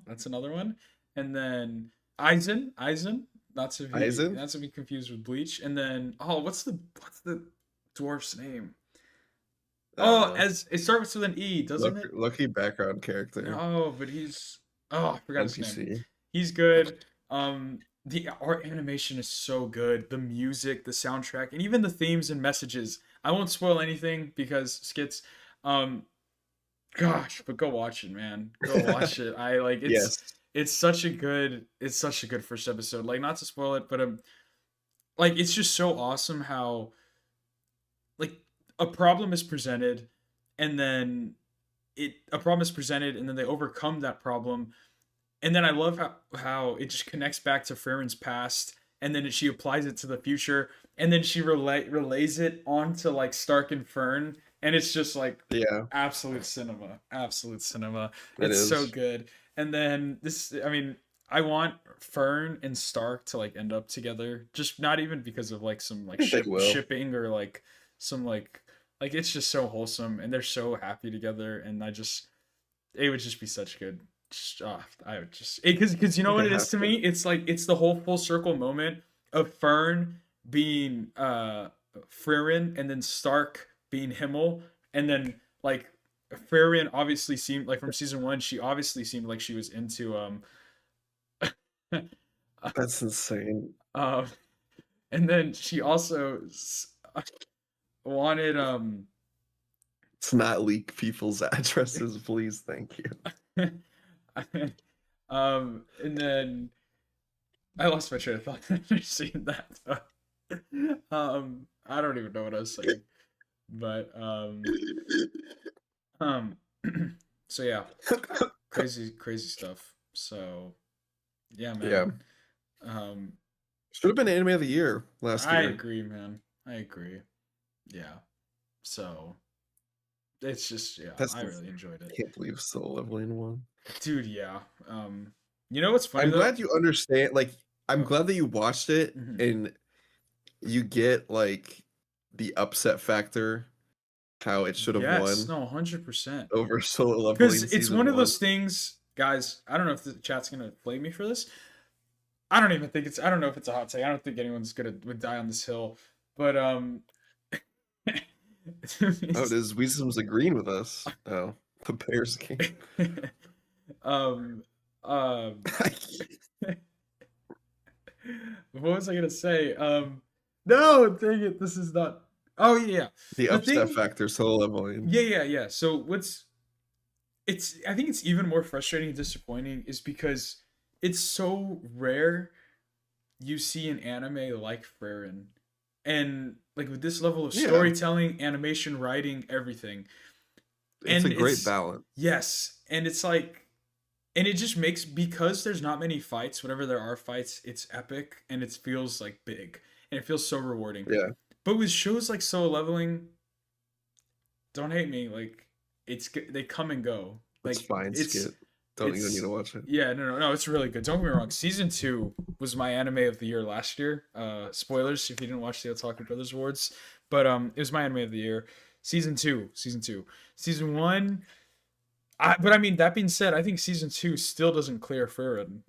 That's another one. And then Eisen. Not to be confused with Bleach. And then what's the dwarf's name? As it starts with an E, doesn't it? Lucky background character. Oh, but I forgot his name. He's good. The art animation is so good. The music, the soundtrack, and even the themes and messages. I won't spoil anything because skits. Gosh, but go watch it, man. Go watch it. I like it's. Yes. It's such a good first episode. Like, not to spoil it, but like it's just so awesome how like a problem is presented and then they overcome that problem. And then I love how it just connects back to Freyrin's past, and then she applies it to the future, and then she relays it onto like Stark and Fern, and it's just like absolute cinema. It's so good. And then I want Fern and Stark to like end up together, just not even because of like some like shipping or like some like it's just so wholesome, and they're so happy together, and it would just be such good. Because you know what it is to me, it's like it's the whole full circle moment of Fern being Freyrin, and then Stark being Himmel, and then like Freyrin obviously seemed like from season 1, she obviously seemed like she was into that's insane. And then she also wanted Let's not leak people's addresses, please. Thank you. and then I lost my train of thought after seeing that. I don't even know what I was saying, but um, so yeah, crazy stuff. So yeah, Yeah. man. Um, Should have been anime of the year last I year. agree, man. I agree. Yeah. So it's just yeah, That's I just, really enjoyed it, can't believe Solo Leveling won. dude. Yeah. You know what's funny I'm though? glad you understand. Like, I'm Oh, glad that you watched it mhm. and you get like the upset factor, how it should have Yes. won No, 100%. over Solo Because Leveling it's season one of one. those things, guys. I don't know if the chat's gonna blame me for this. I don't even think it's. I don't know if it's a hot take. I don't think anyone's gonna would die on this hill. But Oh, does Wisdom's agreeing with us? Oh, the Bears game. um, what was I gonna say? No, dang it, this is not. Oh yeah, The the upset thing. factor, Solo Leveling. Yeah. So it's I think it's even more frustrating and disappointing is because it's so rare you see an anime like Frieren, and like with this level of Yeah, storytelling, animation, writing, everything, it's a and great it's balance. yes, and it's like, and it just makes because there's not many fights. Whenever there are fights, it's epic and it feels like big and it feels so rewarding. Yeah, But with shows like Solo Leveling, don't hate me, like they come and go. it's Like fine, Skit. Don't even need it's to watch it. yeah, no, it's really good. Don't get me wrong. Season 2 was my anime of the year last year. Spoilers if you didn't watch the Otaku Brothers Awards, but it was my anime of the year. Season 2. Season 1, but I mean that being said, I think season 2 still doesn't clear Frieren.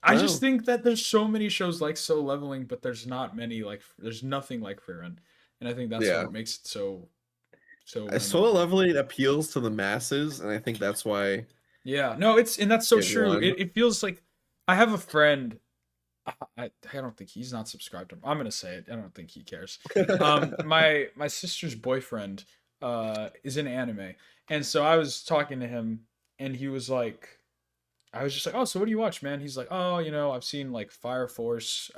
I just No, think that there's so many shows like So Leveling, but there's nothing like Frieren, and I think that's yeah. what makes it so Solo memorable. Leveling appeals to the masses, and I think that's why Yeah, no, and that's so it true. won. It feels like I have a friend. I don't think he's not subscribed to him. I'm gonna say it. I don't think he cares. My sister's boyfriend is in anime, and so I was talking to him, and he was like, I was just like, oh, so what do you watch, man? He's like, oh, I've seen like Fire Force.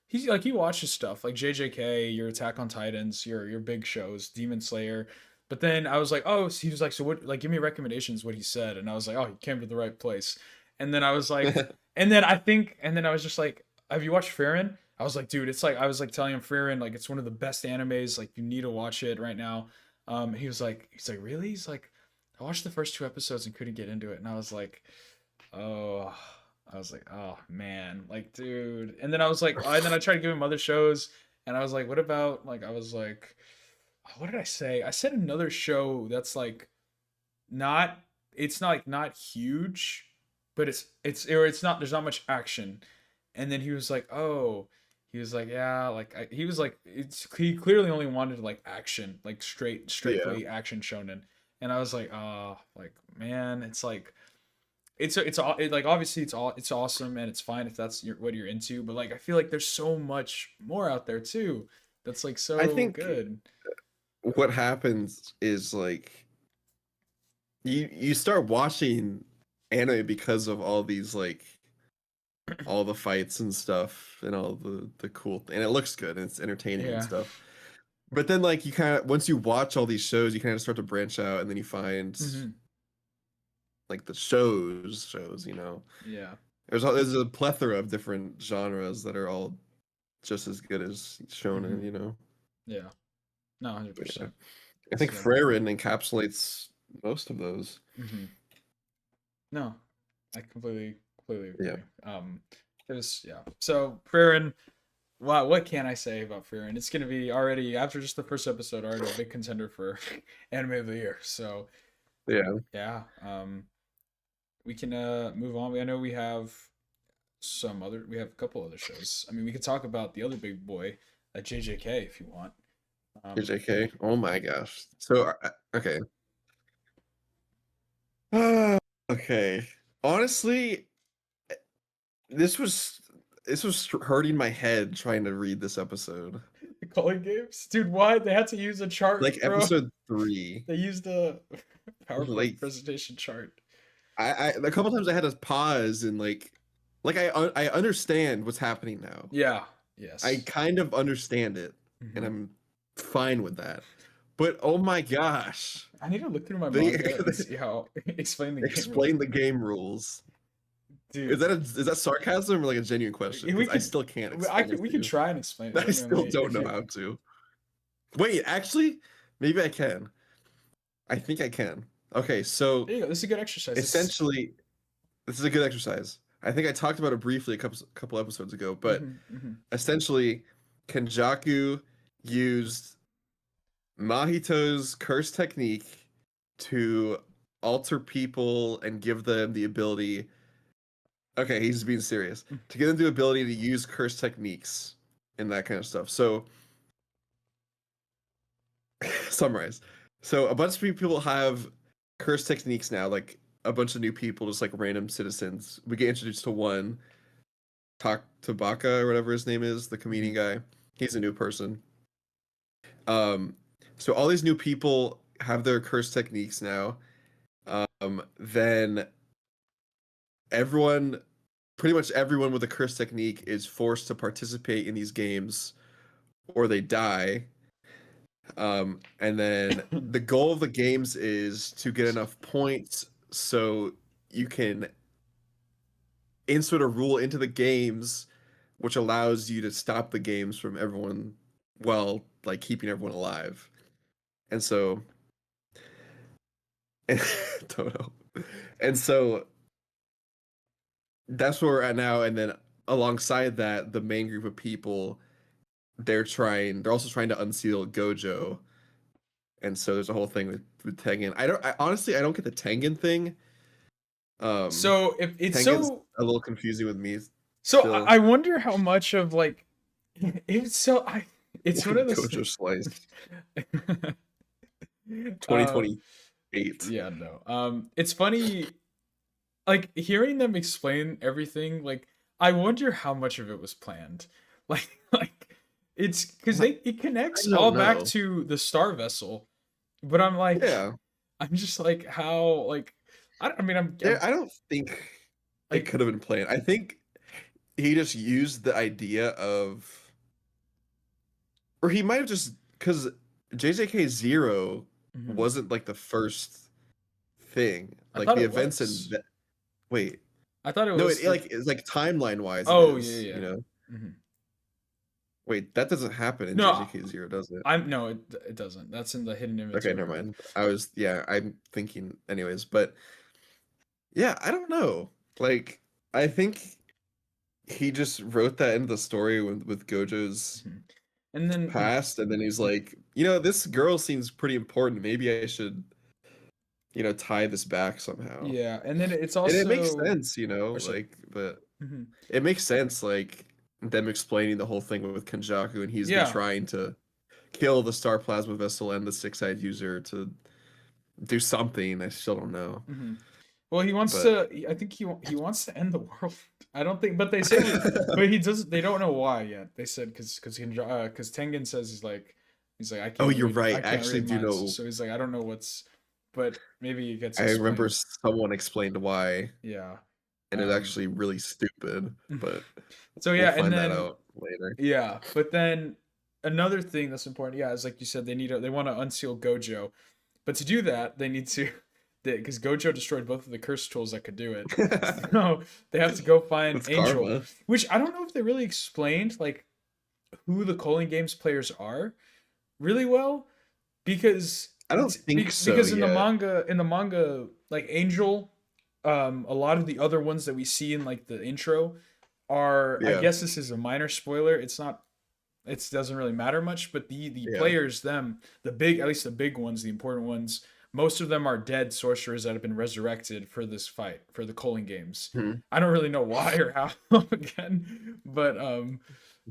He's like he watches stuff like JJK, your Attack on Titans, your big shows, Demon Slayer. But then I was like, oh, so he was like, so what? Like, give me recommendations. What he said, and I was like, oh, you came to the right place. And then I was like, and then I was just like, have you watched Frieren? I was like, dude, it's like I was like telling him Frieren, like it's one of the best animes. Like you need to watch it right now. He's like, really? He's like, I watched the first 2 episodes and couldn't get into it, and I was like, oh, I was like, oh man, like dude. And then I was like, and then I tried to give him other shows, and I was like, what about like I was like, what did I say? I said another show that's like not, it's not like not huge, but it's not, there's not much action. And then he was like, oh, he was like, yeah, like he was like, he clearly only wanted like action, like Yeah, straightly action shonen. And I was like, oh, like man, it's like it's like obviously it's awesome and it's fine if that's what you're into, but like I feel like there's so much more out there too that's like I so think good. what happens is like you start watching anime because of all these like all the fights and stuff and all the cool and it looks good and it's entertaining and Yeah. stuff. But then like you kind of once you watch all these shows, you kind of start to branch out and then you find Hmm. like the shows, you know. Yeah. There's a plethora of different genres that are all just as good as shonen, Hmm. you know. Yeah. No, Yeah. 100%. I think So. Freyrin encapsulates most of those. Hmm. No, I completely Yeah. agree. It was yeah. So Frieren, wow, what can I say about Frieren? It's gonna be already after just the first episode, already a big contender for anime of the year. So Yeah. yeah, we can move on. I know we have a couple other shows. I mean, we could talk about the other big boy, JJK, if you want. Um, JK. Oh my gosh. So okay. Okay. Honestly, this was this was hurting my head trying to read this episode. Calling games, dude. Why they had to use a chart, Like bro? episode 3. They used a PowerPoint Like presentation chart. I a couple times I had to pause and I understand what's happening now. Yeah. I Yes. kind of understand it, and Hmm. I'm fine with that. But oh my gosh, I need to look through my they manga and see how explain the game rules. explain the game rules. Dude, Is that sarcasm or like a genuine question? we Because I could, still can't I explain could, it we to could you. try and explain it. I Let me, still don't if know you. how to. Wait, actually, maybe I can. I think I can. Okay, so There you go. This is a good exercise. essentially, this is a good exercise. I think I talked about it briefly a couple episodes ago, but Mm-hmm. essentially, Kenjaku used Mahito's curse technique to alter people and give them the ability. Okay, he's being serious. To give them the ability to use curse techniques and that kind of stuff. So, summarize. So, a bunch of people have curse techniques now, like a bunch of new people, just like random citizens. We get introduced to one, Tabaka or whatever his name is, the comedian guy. He's a new person. Um, so all these new people have their curse techniques now. Then everyone, pretty much everyone with a curse technique is forced to participate in these games or they die. And then the goal of the games is to get enough points so you can insert a rule into the games which allows you to stop the games from everyone while like keeping everyone alive. And so don't know. And so that's where we're at now. And then alongside that, the main group of people, they're also trying to unseal Gojo. And so there's a whole thing with Tengen. I honestly I don't get the Tengen thing. So if it's Tengen's so, a little confusing with me so still. I wonder how much of like it's so I it's one of those. Gojo Slice uh 2028. yeah, no. It's funny like hearing them explain everything, like I wonder how much of it was planned. Like it's because they it I connects all don't back know. to the star vessel, but I'm like Yeah. I'm just like how like I mean I'm I don't think it like could have been planned. I think he just used the idea of, or he might have just, because JJK Zero mhm. wasn't like the first thing. I Like thought the it events in was. that. Wait, I thought it no, was like it's like timeline wise, it oh yeah is. yeah. You know, Mhm. wait, that doesn't happen in No, JJK Zero, does it? I'm no it doesn't. That's in the hidden Okay, inventory. never mind. I'm thinking anyways, but yeah, I don't know. Like, I think he just wrote that into the story with Gojo's Mhm. And then past, and then he's like, this girl seems pretty important. Maybe I should, tie this back somehow. yeah, and then it's And it makes also sense, or sorry. but Mhm. it makes sense, like them explaining the whole thing with Kenjaku, and he's been Yeah. trying to kill the Star Plasma Vessel and the Six-Eyed User to do something. I still don't know, Mhm. Well, he wants but to. I think he wants to end the world. I don't think, but they say, but he does. They don't know why yet. They said because Tengen says he's like oh, you're right. I I can't actually read do minds. know. So he's like I don't know what's, but maybe it gets I remember explained. someone explained why, Yeah. and it's Um. actually really stupid, but So we'll yeah, and find that then out later. yeah, but then another thing that's important, yeah, is like you said, they want to unseal Gojo, but to do that, they need to, because Gojo destroyed both of the curse tools that could do it, so they have to go find That's Angel, karma. which I don't know if they really explained like who the Calling Games players are really well, because I don't think so because yet. in the manga, like Angel, a lot of the other ones that we see in like the intro are, I Yeah, guess this is a minor spoiler. It's not, it doesn't really matter much, but the yeah. players, them, the big, at least the big ones, the important ones, most of them are dead sorcerers that have been resurrected for this fight for the Calling Games. Hmm. I don't really know why or how again, but Don't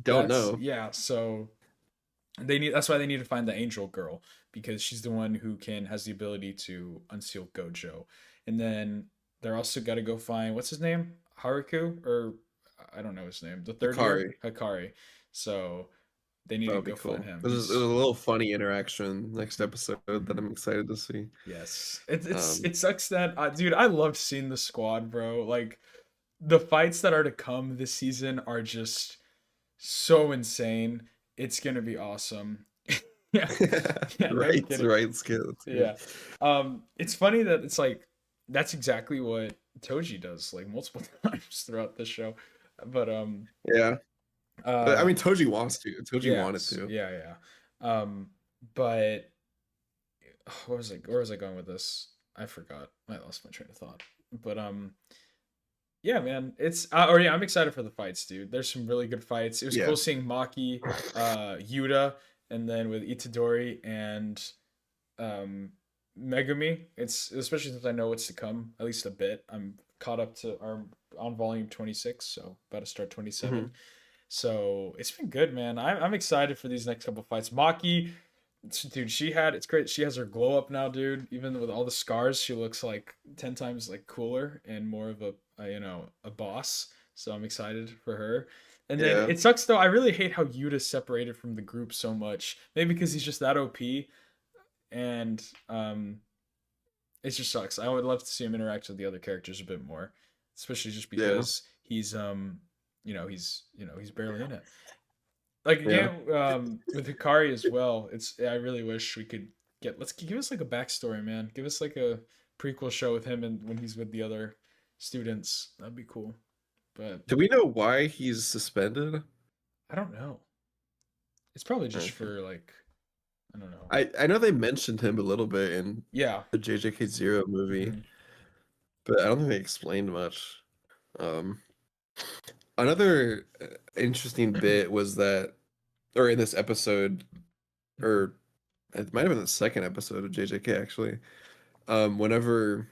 that's know. yeah. So they need, that's why they need to find the Angel Girl, because she's the one who has the ability to unseal Gojo, and then they're also got to go find, what's his name, Haruku, or I don't know his name, the third year Hikari. Hikari. So They need That to would be go find cool. him. There's a He's little funny interaction next Mhm, episode that mhm. I'm excited to see. Yes, Um, it sucks that dude. I loved seeing the squad, bro. Like the fights that are to come this season are just so insane. It's gonna be awesome. Yeah, yeah, no right, kidding. right. It's good. It's good. Yeah, it's funny that it's like that's exactly what Toji does like multiple times throughout the show, but Yeah. I uh, mean, Toji wants to. Toji wanted yes, to. yeah, yeah, but where was I going with this? I forgot. I lost my train of thought. But yeah, man, it's or yeah, I'm excited for the fights, dude. There's some really good fights. It was Yeah. cool seeing Maki, Yuta, and then with Itadori and um Megumi. It's especially since I know what's to come, at least a bit. I'm caught up to our on volume 26, so about to start 27. Hmm. So it's been good, man. I'm excited for these next couple fights. Maki, dude, it's great. She has her glow up now, dude. Even with all the scars, she looks like 10 times like cooler and more of a boss. So I'm excited for her. And then Yeah. it sucks though. I really hate how Yuta's separated from the group so much. Maybe because he's just that OP, and it just sucks. I would love to see him interact with the other characters a bit more, especially just Yeah. because he's barely in it. Like Yeah. again, with Hikari as well. I really wish we could let's give us like a backstory, man. Give us like a prequel show with him and when he's with the other students. That'd be cool. But Do we know why he's suspended? I don't know. It's probably just Okay. for like I don't know. I know they mentioned him a little bit in Yeah. the JJK Zero movie, Hmm. but I don't think they explained much. Um, Another interesting bit was that, or in this episode, or it might have been the second episode of JJK actually. Whenever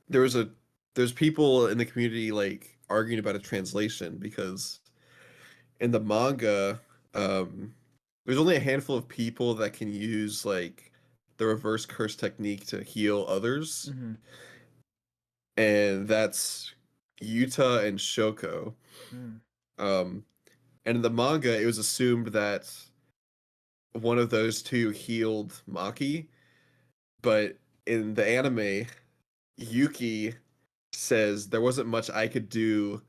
there was a there's people in the community like arguing about a translation because in the manga, there's only a handful of people that can use like the reverse curse technique to heal others, Hmm. and that's Yuta and Shoko. Hmm. Um, and in the manga, it was assumed that one of those two healed Maki, but in the anime, Yuki says there wasn't much I could do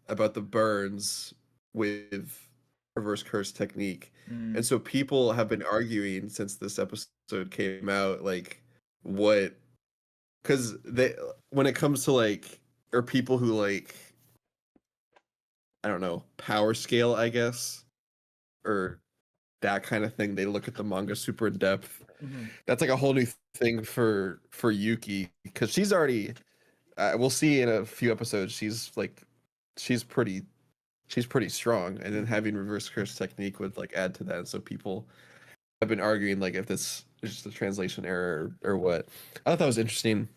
about the burns with reverse curse technique. And Hmm. so people have been arguing since this episode came out, like what because they when it comes to like or people who like I don't know, power scale, I guess, or that kind of thing, they look at the manga super in depth. Hmm. That's like a whole new thing for Yuki because she's already we'll see in a few episodes she's pretty she's pretty strong, and then Hmm. having reverse curse technique would like add to that. And so people have been arguing like if this is just a translation error or what. I thought that was interesting.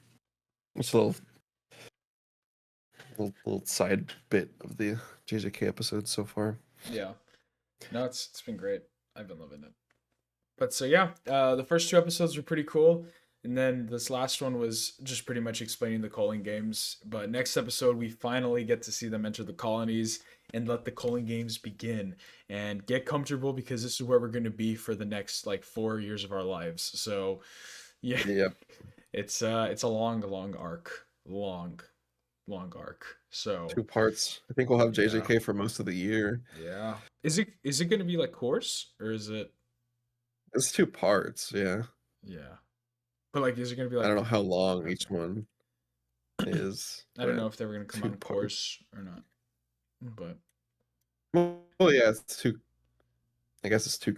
It's a little side bit of the JJK episode so far. Yeah. No, it's been great. I've been loving it. But so yeah, the first two episodes were pretty cool, and then this last one was just pretty much explaining the calling games. But next episode, we finally get to see them enter the colonies and let the calling games begin and get comfortable because this is where we're going to be for the next like 4 years of our lives. So yeah, Yep. it's a long arc, long arc. So 2 parts. I think we'll have yeah, JJK for most of the year. yeah. Is it going to be like course or is it It's 2 parts, yeah. yeah? But like, is it going to be I don't like know how long each okay? one is, I don't but know if they were gonna come two on parts. course or not, but Well, yeah, it's two. I guess it's two.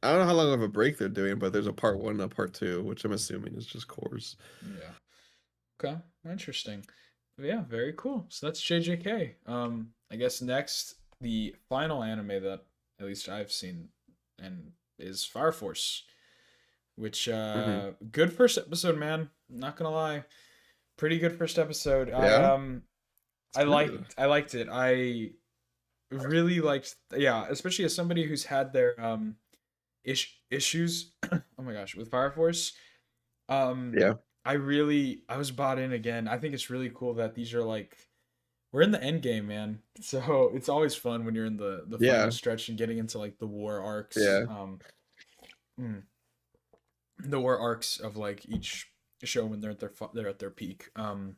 I don't know how long of a break they're doing, but there's a part one and a part two, which I'm assuming is just cores. yeah. Okay, interesting. But yeah, very cool. So that's JJK. I guess next the final anime that at least I've seen and is Fire Force, which Hmm. good first episode, man. Not gonna lie, pretty good first episode. Yeah, it's pretty good. I liked it. I really liked yeah, especially as somebody who's had their issues oh my gosh with Fire Force. Um, Yeah. I was bought in again. I think it's really cool that these are like we're in the end game, man. So it's always fun when you're in the final Yeah. stretch and getting into like the war arcs. Yeah. Mm, the war arcs of like each show when they're at their peak. And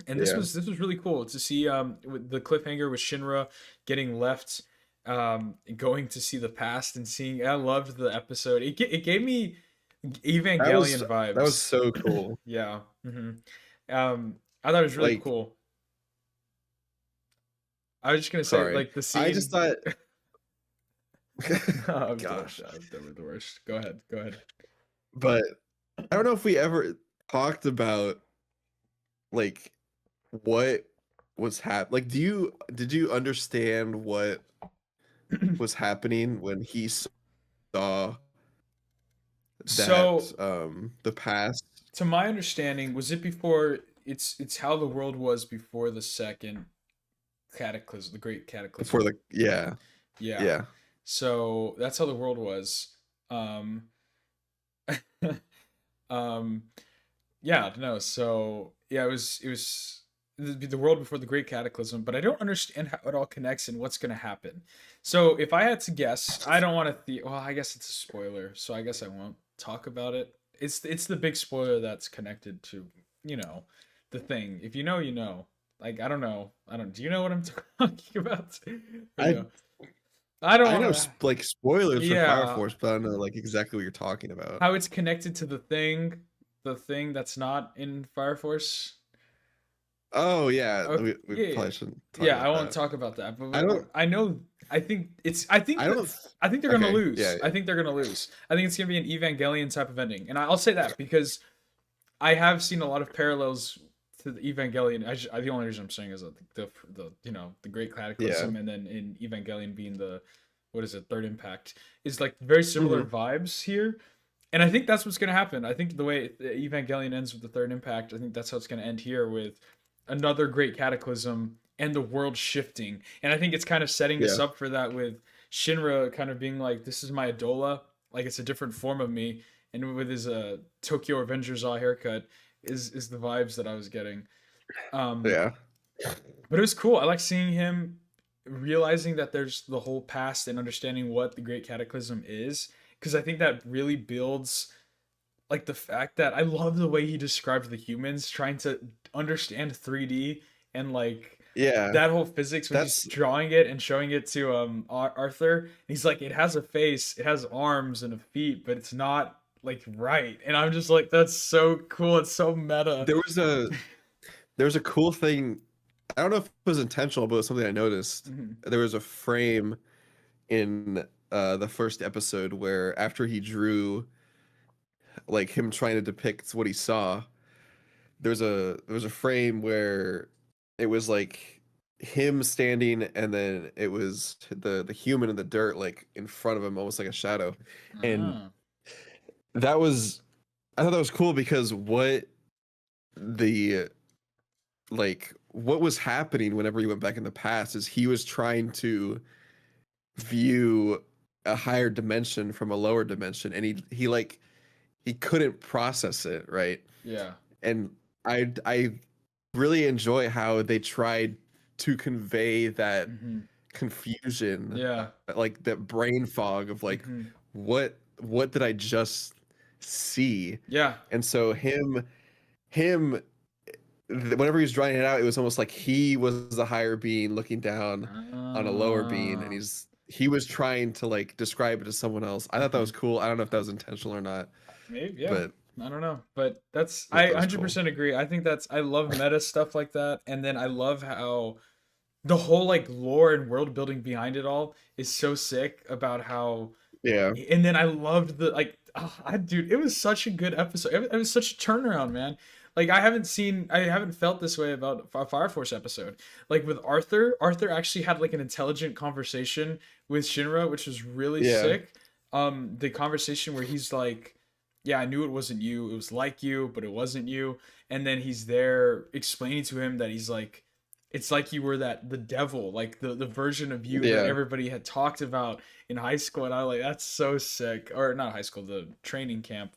Yeah. this was really cool to see with the cliffhanger with Shinra getting left, going to see the past and seeing. I loved the episode. It gave me Evangelion That was vibes. so cool. Yeah. I thought it was really Like, cool. I was just gonna say sorry. like the I just scene. thought No, gosh. I'm the worst. Go ahead. Go ahead. But I don't know if we ever talked about like what was like did you understand what was happening when he saw that So, the past to my understanding, was it before? It's how the world was before the second cataclysm, the great before cataclysm. the yeah. Yeah. Yeah. So that's how the world was. Um, um, yeah, no. So yeah, it was the world before the great cataclysm, but I don't understand how it all connects and what's going to happen. So if I had to guess, I don't want to. Well, I guess it's a spoiler, so I guess I won't talk about it. It's the big spoiler that's connected to you know the thing. If you know, you know. Like I don't know. I don't. Do you know what I'm talking about? Or I no? I don't I want know to. like spoilers for Fire Yeah, Force, but I don't know like exactly what you're talking about. how it's connected to the thing that's not in Fire Force. Oh yeah, Okay, we yeah, yeah, probably shouldn't talk yeah. I about won't that. talk about that, I don't I know. I think it's. I think I that. don't I think they're gonna okay, yeah, lose. I yeah. think they're gonna lose. I think it's gonna be an Evangelion type of ending, and I'll say that because I have seen a lot of parallels to the Evangelion. The only reason I'm saying is that the the Great Yeah. Cataclysm, and then in Evangelion being the what is it, Third Impact, is like very similar Mhm. vibes here. And I think that's what's going to happen. I think the way Evangelion ends with the Third Impact, I think that's how it's going to end here with another great cataclysm and the world shifting. And I think it's kind of setting this Yeah. up for that with Shinra kind of being like, "This is my Adola, like it's a different form of me." And with his Tokyo Avengers haircut, is the vibes that I was getting. Um, Yeah. but it was cool. I like seeing him realizing that there's the whole past and understanding what the Great Cataclysm is, because I think that really builds like the fact that I love the way he described the humans trying to understand 3D and like Yeah. that whole physics when he's That's drawing it and showing it to Arthur. And he's like, it has a face, it has arms and a feet, but it's not like right. And I'm just like, that's so cool. It's so meta. there was a cool thing. I don't know if it was intentional, but it was something I noticed. Mhm. There was a frame in the first episode where after he drew like him trying to depict what he saw, there was a frame where it was like him standing and then it was the human in the dirt like in front of him almost like a shadow. And Ah. that was I thought that was cool because the what was happening whenever he went back in the past is he was trying to view a higher dimension from a lower dimension and he couldn't process it, right? Yeah. And I really enjoy how they tried to convey that Hmm. confusion, Yeah. like that brain fog of like Hmm. what did I just see? Yeah. And so him whenever he was drawing it out, it was almost like he was the higher being looking down on a lower being, and Ah. he was trying to like describe it to someone else. I thought that was Mhm. cool. I don't know if that was intentional or not, Maybe, yeah. but I don't know, but that's I thought I that was cool. 100% agree. I think that's I love meta stuff like that, and then I love how the whole like lore and world building behind it all is so sick about how. Yeah, And then I loved the like, dude, it was such a good episode. It was such a turnaround, man. Like I haven't felt this way about a Fire Force episode. Like with Arthur, Arthur actually had like an intelligent conversation with Shinra, which was really yeah, sick. The conversation where he's like, "Yeah, I knew it wasn't you. It was like you, but it wasn't you." And then he's there explaining to him that he's like, it's like you were that the devil, like the version of you that yeah, everybody had talked about in high school. And I like that's so sick. Or not high school, the training camp.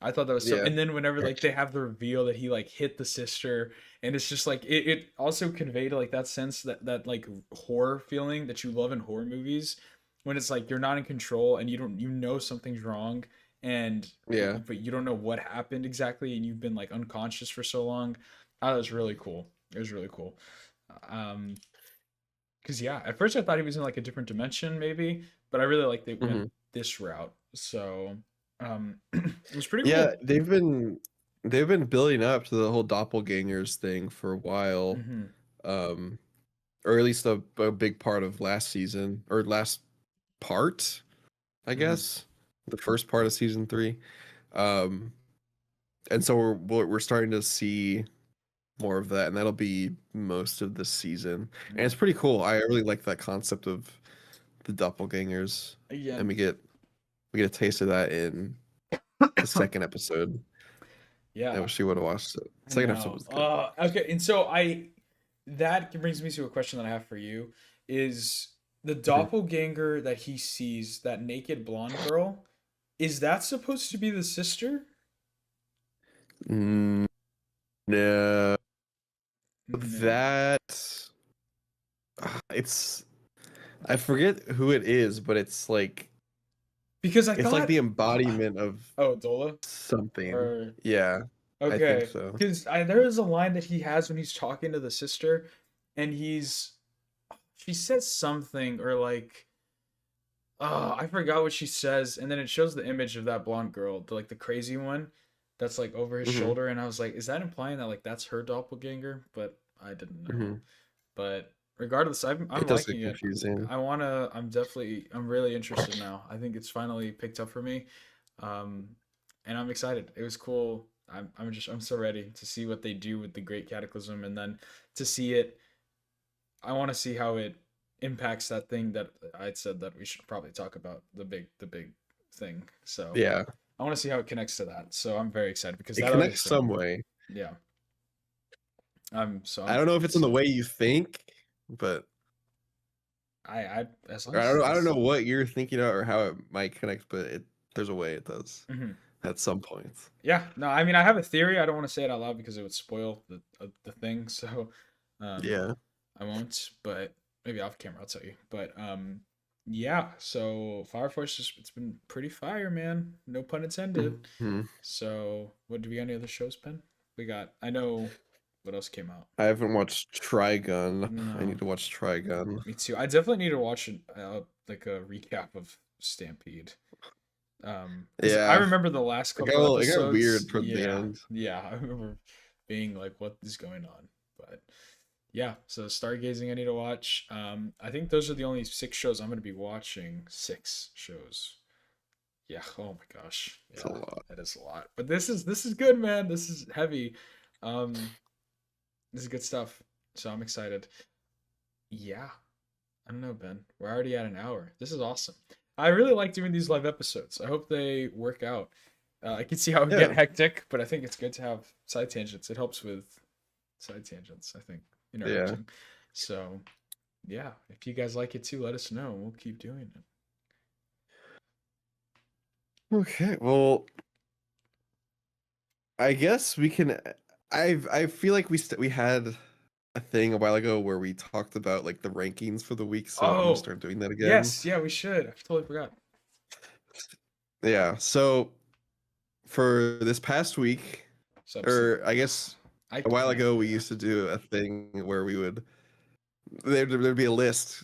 I thought that was so. And then whenever like they have the reveal that he like hit the sister, and it's just like it also conveyed like that sense that like horror feeling that you love in horror movies, when it's like you're not in control and you know something's wrong, and but you don't know what happened exactly, and you've been like unconscious for so long. I thought it was really cool. It was really cool. Because yeah, at first I thought he was in like a different dimension maybe, but I really like they went this route. So it was pretty cool. They've been building up to the whole doppelgangers thing for a while. Or at least a big part of last season, or last part, I guess. The first part of season 3. And so we're starting to see more of that, and that'll be most of the season. And it's pretty cool. I really like that concept of the doppelgangers. Yeah. And we get a taste of that in the second episode. Yeah. I wish you would have watched it. Second episode was good. Okay, and so that brings me to a question that I have for you. Is the doppelganger that he sees, that naked blonde girl, is that supposed to be the sister? No. That it's, I forget who it is, but it's like, because it's like the embodiment of Dola something. or yeah. Okay, I think so. because there is a line that he has when he's talking to the sister, and she says something, or like, I forgot what she says, and then it shows the image of that blonde girl, the crazy one, that's like over his shoulder, and I was like, is that implying that like that's her doppelganger? But I didn't know. But regardless, I'm liking it. I'm really interested now. I think it's finally picked up for me, and I'm excited. It was cool. I'm so ready to see what they do with the Great Cataclysm, and then to see it. I want to see how it impacts that thing that I'd said that we should probably talk about, the big thing. So yeah, I want to see how it connects to that. So I'm very excited because it connects some way. Yeah. I don't know if it's in the way you think, but I don't know what you're thinking of or how it might connect, but there's a way it does at some point. Yeah, no, I mean I have a theory. I don't want to say it out loud because it would spoil the thing. So yeah, I won't. But maybe off camera I'll tell you. But yeah. So Fire Force it's been pretty fire, man. No pun intended. So what do we got? Any other shows, Ben? I know. What else came out? I haven't watched Trigun. No. I need to watch Trigun. Me too. I definitely need to watch like a recap of Stampede. Yeah, I remember the last couple episodes. It got weird for the end. Yeah, I remember being like, "What is going on?" But yeah, so Stargazing I need to watch. I think those are the only 6 shows I'm going to be watching. 6 shows. Yeah. Oh my gosh. Yeah, that's a lot. That is a lot. But this is good, man. This is heavy. This is good stuff. So I'm excited. Yeah. I don't know, Ben. We're already at an hour. This is awesome. I really like doing these live episodes. I hope they work out. I can see how it would get hectic, but I think it's good to have side tangents. It helps with side tangents, I think. Yeah. So, yeah. If you guys like it too, let us know. We'll keep doing it. Okay. Well, I guess we can... I feel like we had a thing a while ago where we talked about like the rankings for the week, so I'm gonna start doing that again. Yes, yeah, we should. I totally forgot. Yeah, so for this past week, or I guess a while ago, we used to do a thing where there'd be a list,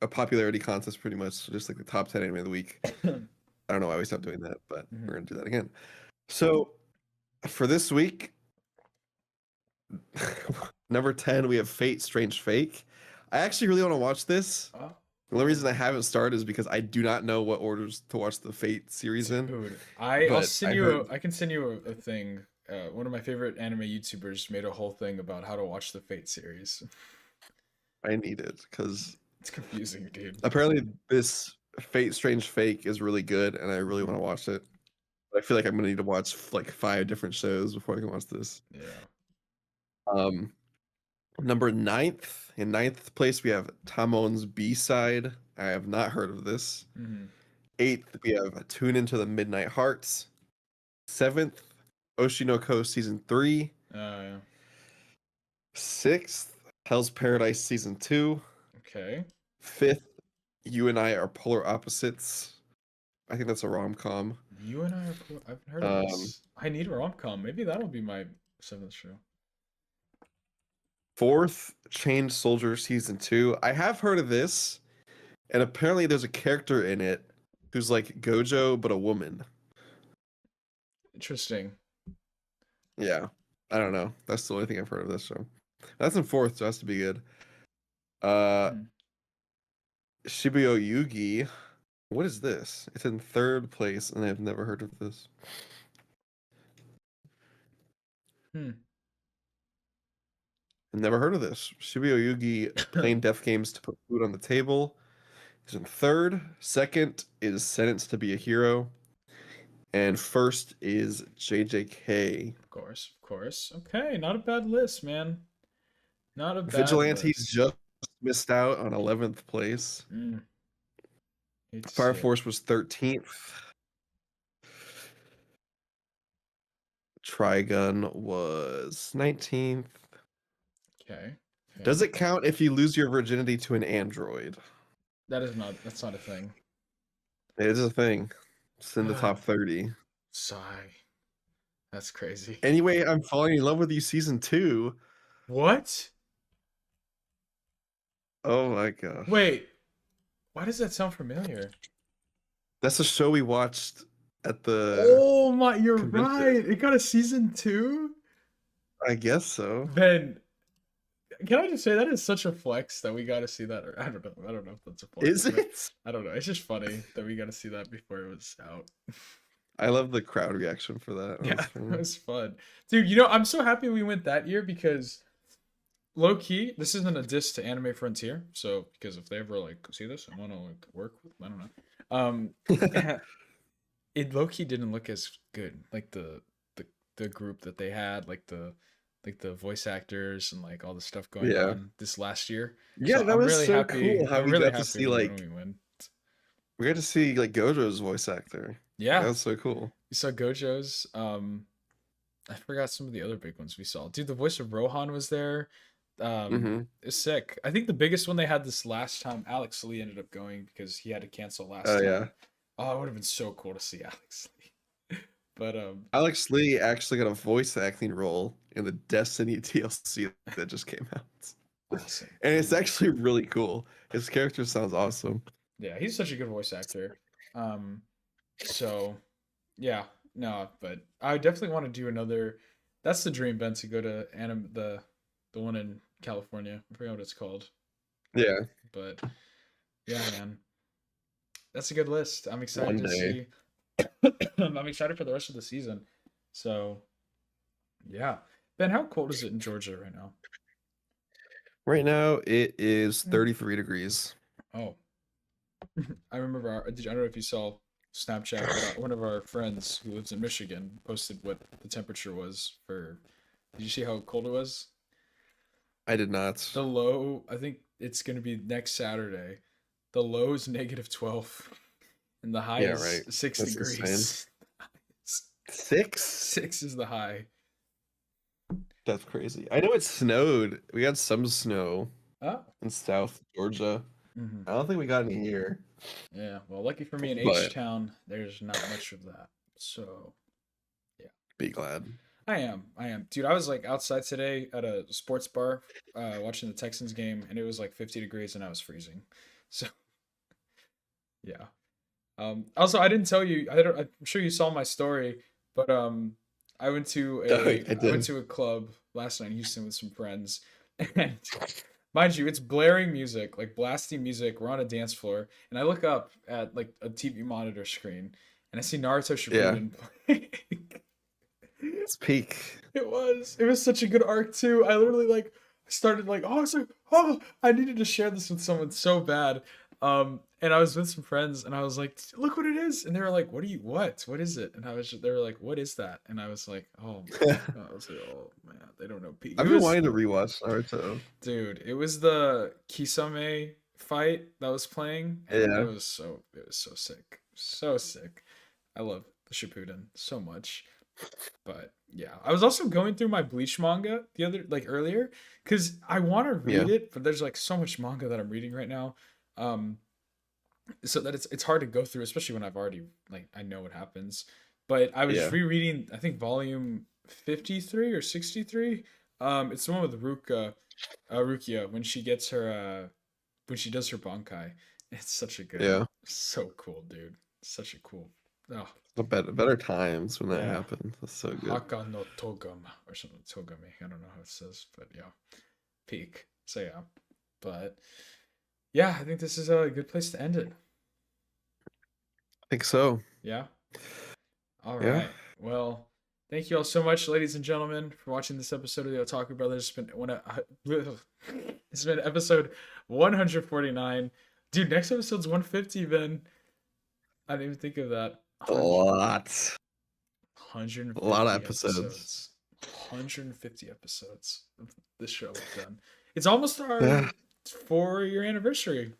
a popularity contest, pretty much, just like the top 10 anime of the week. I don't know why we stopped doing that, but we're gonna do that again. So for this week, number 10, we have Fate Strange Fake. I actually really want to watch this. The only reason I haven't started is because I do not know what orders to watch the Fate series in. Dude, I can send you a thing. One of my favorite anime YouTubers made a whole thing about how to watch the Fate series. I need it because it's confusing, dude. Apparently this Fate Strange Fake is really good and I really want to watch it. But I feel like I'm gonna need to watch like 5 different shows before I can watch this. Yeah. Number 9th. In 9th place, we have Tamon's B-side. I have not heard of this. 8th, we have Tune Into the Midnight Hearts. 7th, Oshinoko Season 3. Yeah. 6th, Hell's Paradise Season 2. Okay. 5th, You and I Are Polar Opposites. I think that's a rom-com. You and I are. I haven't heard of this. I need a rom-com. Maybe that'll be my 7th show. 4th, Chained Soldier Season 2. I have heard of this, and apparently there's a character in it who's like Gojo, but a woman. Interesting. Yeah. I don't know. That's the only thing I've heard of this show. That's in 4th, so it has to be good. Shibuya Yugi. What is this? It's in 3rd place, and I've never heard of this. Never heard of this. Shibuya Yugi playing deaf games to put food on the table is in 3rd. 2nd is Sentenced to be a Hero. And 1st is JJK. Of course. Okay, not a bad list, man. Not a bad Vigilantes list. just missed out on 11th place. Fire Force was 13th. Trigun was 19th. Okay. Does it count if you lose your virginity to an android? That's not a thing. It is a thing. It's in the top 30. Sigh. That's crazy. Anyway, I'm Falling in Love with You Season 2. What? Oh my gosh. Wait. Why does that sound familiar? That's a show we watched at the Oh my, you're right. It got a season 2? I guess so. Ben, can I just say that is such a flex that we got to see that? Or I don't know if that's a flex. Is it? I don't know. It's just funny that we got to see that before it was out. I love the crowd reaction for that. It was fun. Dude, you know, I'm so happy we went that year because low key, this isn't a diss to Anime Frontier. So, because if they ever like see this and want to like work with, I don't know. It low key didn't look as good. Like the group that they had, like the voice actors and like all the stuff going on this last year. Yeah, so that I'm was really so happy. cool. How I'm we really got happy to see when we win. We got to see like Gojo's voice actor. Yeah, that was so cool. We saw Gojo's. I forgot some of the other big ones we saw. Dude, the voice of Rohan was there. It's sick. I think the biggest one they had this last time, Alex Lee ended up going because he had to cancel last time. Yeah. Oh, it would have been so cool to see Alex Lee. But Alex Lee actually got a voice acting role in the Destiny DLC that just came out. Awesome. And it's actually really cool. His character sounds awesome. Yeah, he's such a good voice actor. So yeah, no, but I definitely want to do another. That's the dream, Ben, to go to the one in California. I forgot what it's called. Yeah. But yeah, man. That's a good list. I'm excited to see. I'm excited for the rest of the season. So yeah. Ben, how cold is it in Georgia right now? Right now it is 33 degrees. Oh. I remember I don't know if you saw Snapchat, but one of our friends who lives in Michigan posted what the temperature was for. Did you see how cold it was? I did not. The low, I think it's going to be next Saturday. The low is -12, and the high is 6 That's degrees. Insane. 6? 6 is the high. That's crazy. I know it snowed. We got some snow in South Georgia. I don't think we got any here. Yeah, well, lucky for me in H-Town, there's not much of that. So, yeah. Be glad. I am. Dude, I was like outside today at a sports bar watching the Texans game, and it was like 50 degrees and I was freezing. So, yeah. Also, I didn't tell you, I'm sure you saw my story, but I went to a club last night in Houston with some friends, and mind you, it's blaring music, like blasting music. We're on a dance floor, and I look up at like a TV monitor screen, and I see Naruto Shippuden playing. It's peak. It was such a good arc too. I literally like started like, I needed to share this with someone so bad. And I was with some friends, and I was like, look what it is, and they were like, what is it? And they were like, what is that? And I was like, oh man. I was like, oh man, they don't know peak. I've been wanting to rewatch Naruto. Dude, it was the Kisame fight that was playing, and it was so sick. So sick. I love the Shippuden so much. But yeah, I was also going through my Bleach manga earlier, because I want to read it, but there's like so much manga that I'm reading right now, so that it's hard to go through, especially when I've already like I know what happens. But I was rereading, I think volume 53 or 63. It's the one with Rukia when she gets her when she does her Bankai. It's such a good, so cool, dude. Such a cool. Oh, better times when that happened. That's so good. Haka no Togama or something. Togami. I don't know how it says, but yeah. Peak. So yeah. But yeah, I think this is a good place to end it. I think so. Yeah. All right. Well, thank you all so much, ladies and gentlemen, for watching this episode of the Otaku Brothers. It's been episode 149. Dude, next episode's 150, Ben. I didn't even think of that. A lot. 150 a lot of episodes. 150 episodes of this show we've done. It's almost our 4-year anniversary.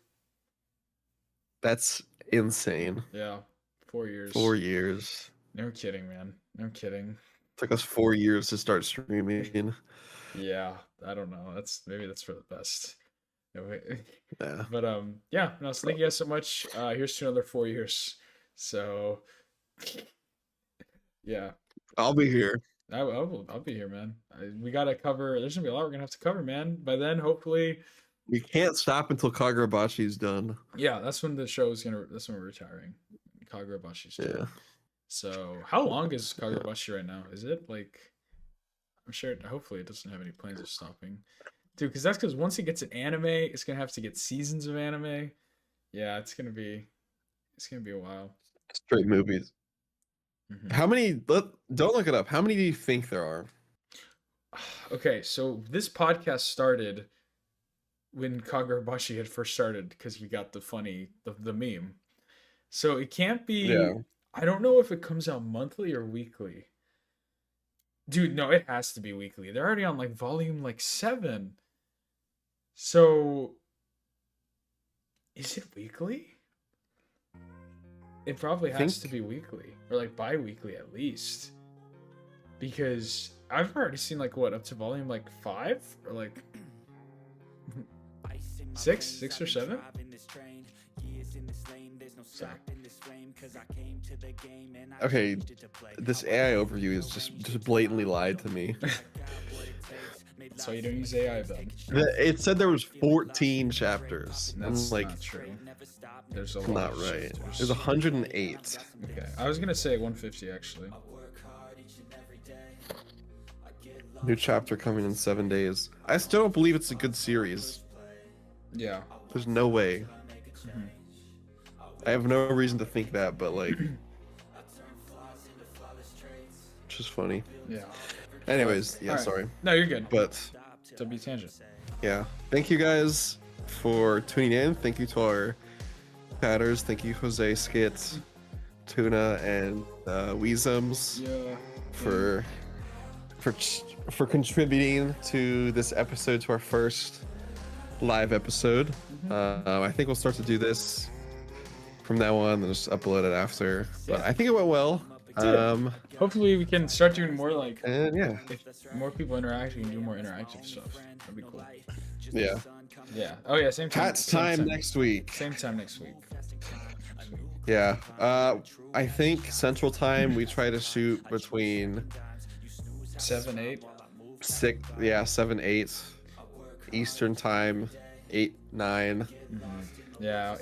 That's insane. Yeah. 4 years. 4 years. No kidding, man. No kidding. It took us 4 years to start streaming. Yeah, I don't know. Maybe that's for the best. No, yeah. But yeah. No, so thank you guys so much. Here's to another 4 years. So yeah. I'll be here. I'll be here, man. We gotta cover. There's gonna be a lot we're gonna have to cover, man. By then, hopefully, we can't stop until Kagurabachi's done. Yeah, that's when the show is gonna. That's when we're retiring. Kagurabachi's done. Yeah. So, how long is Kagurabachi right now? Is it like? I'm sure. Hopefully, it doesn't have any plans of stopping, dude. Because once it gets an anime, it's gonna have to get seasons of anime. Yeah, it's gonna be a while. Straight movies. Mm-hmm. How many? Don't look it up. How many do you think there are? Okay, so this podcast started when Kagurabachi had first started because we got the meme. So it can't be. Yeah. I don't know if it comes out monthly or weekly. Dude, no, it has to be weekly. They're already on like volume 7. So is it weekly? It probably has to be weekly or like bi-weekly at least, because I've already seen like what, up to volume 5 or like 6 or 7. Sorry. Okay, this AI overview is just blatantly lied to me. That's why you don't use AI, then. It said there was 14 chapters. That's like not true. There's a lot. Not right. There's 108. Okay, I was gonna say 150 actually. New chapter coming in 7 days. I still don't believe it's a good series. Yeah. There's no way. Mm-hmm. I have no reason to think that, but like, just funny. Yeah. Anyways, yeah, right. Sorry. No, you're good. But to be tangent. Yeah. Thank you guys for tuning in. Thank you to our chatters. Thank you, Jose, Skit, Tuna, and Weezums for contributing to this episode, to our first live episode. Mm-hmm. I think we'll start to do this from now on and just upload it after. But I think it went well. Hopefully we can start doing more and yeah, if more people interact, we can do more interactive stuff. That'd be cool. Yeah. Yeah. Oh yeah, same time. Cat's time next week. Same time next week. Yeah. I think Central Time we try to shoot between 7, 8. 6. Yeah, 7, 8. Eastern Time 8, 9. Mm-hmm. Yeah,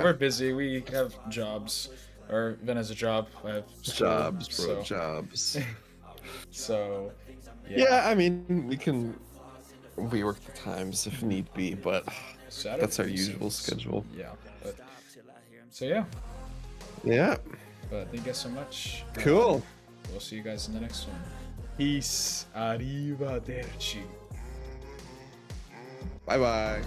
we're busy. We have jobs. Or Vin has a job. I have school, jobs, bro. Jobs. So, yeah. I mean, we can rework the times if need be, but Saturday, that's our usual schedule. Yeah. But, so yeah. Yeah. But thank you guys so much. Cool. We'll see you guys in the next one. Peace. Arrivederci. Bye bye.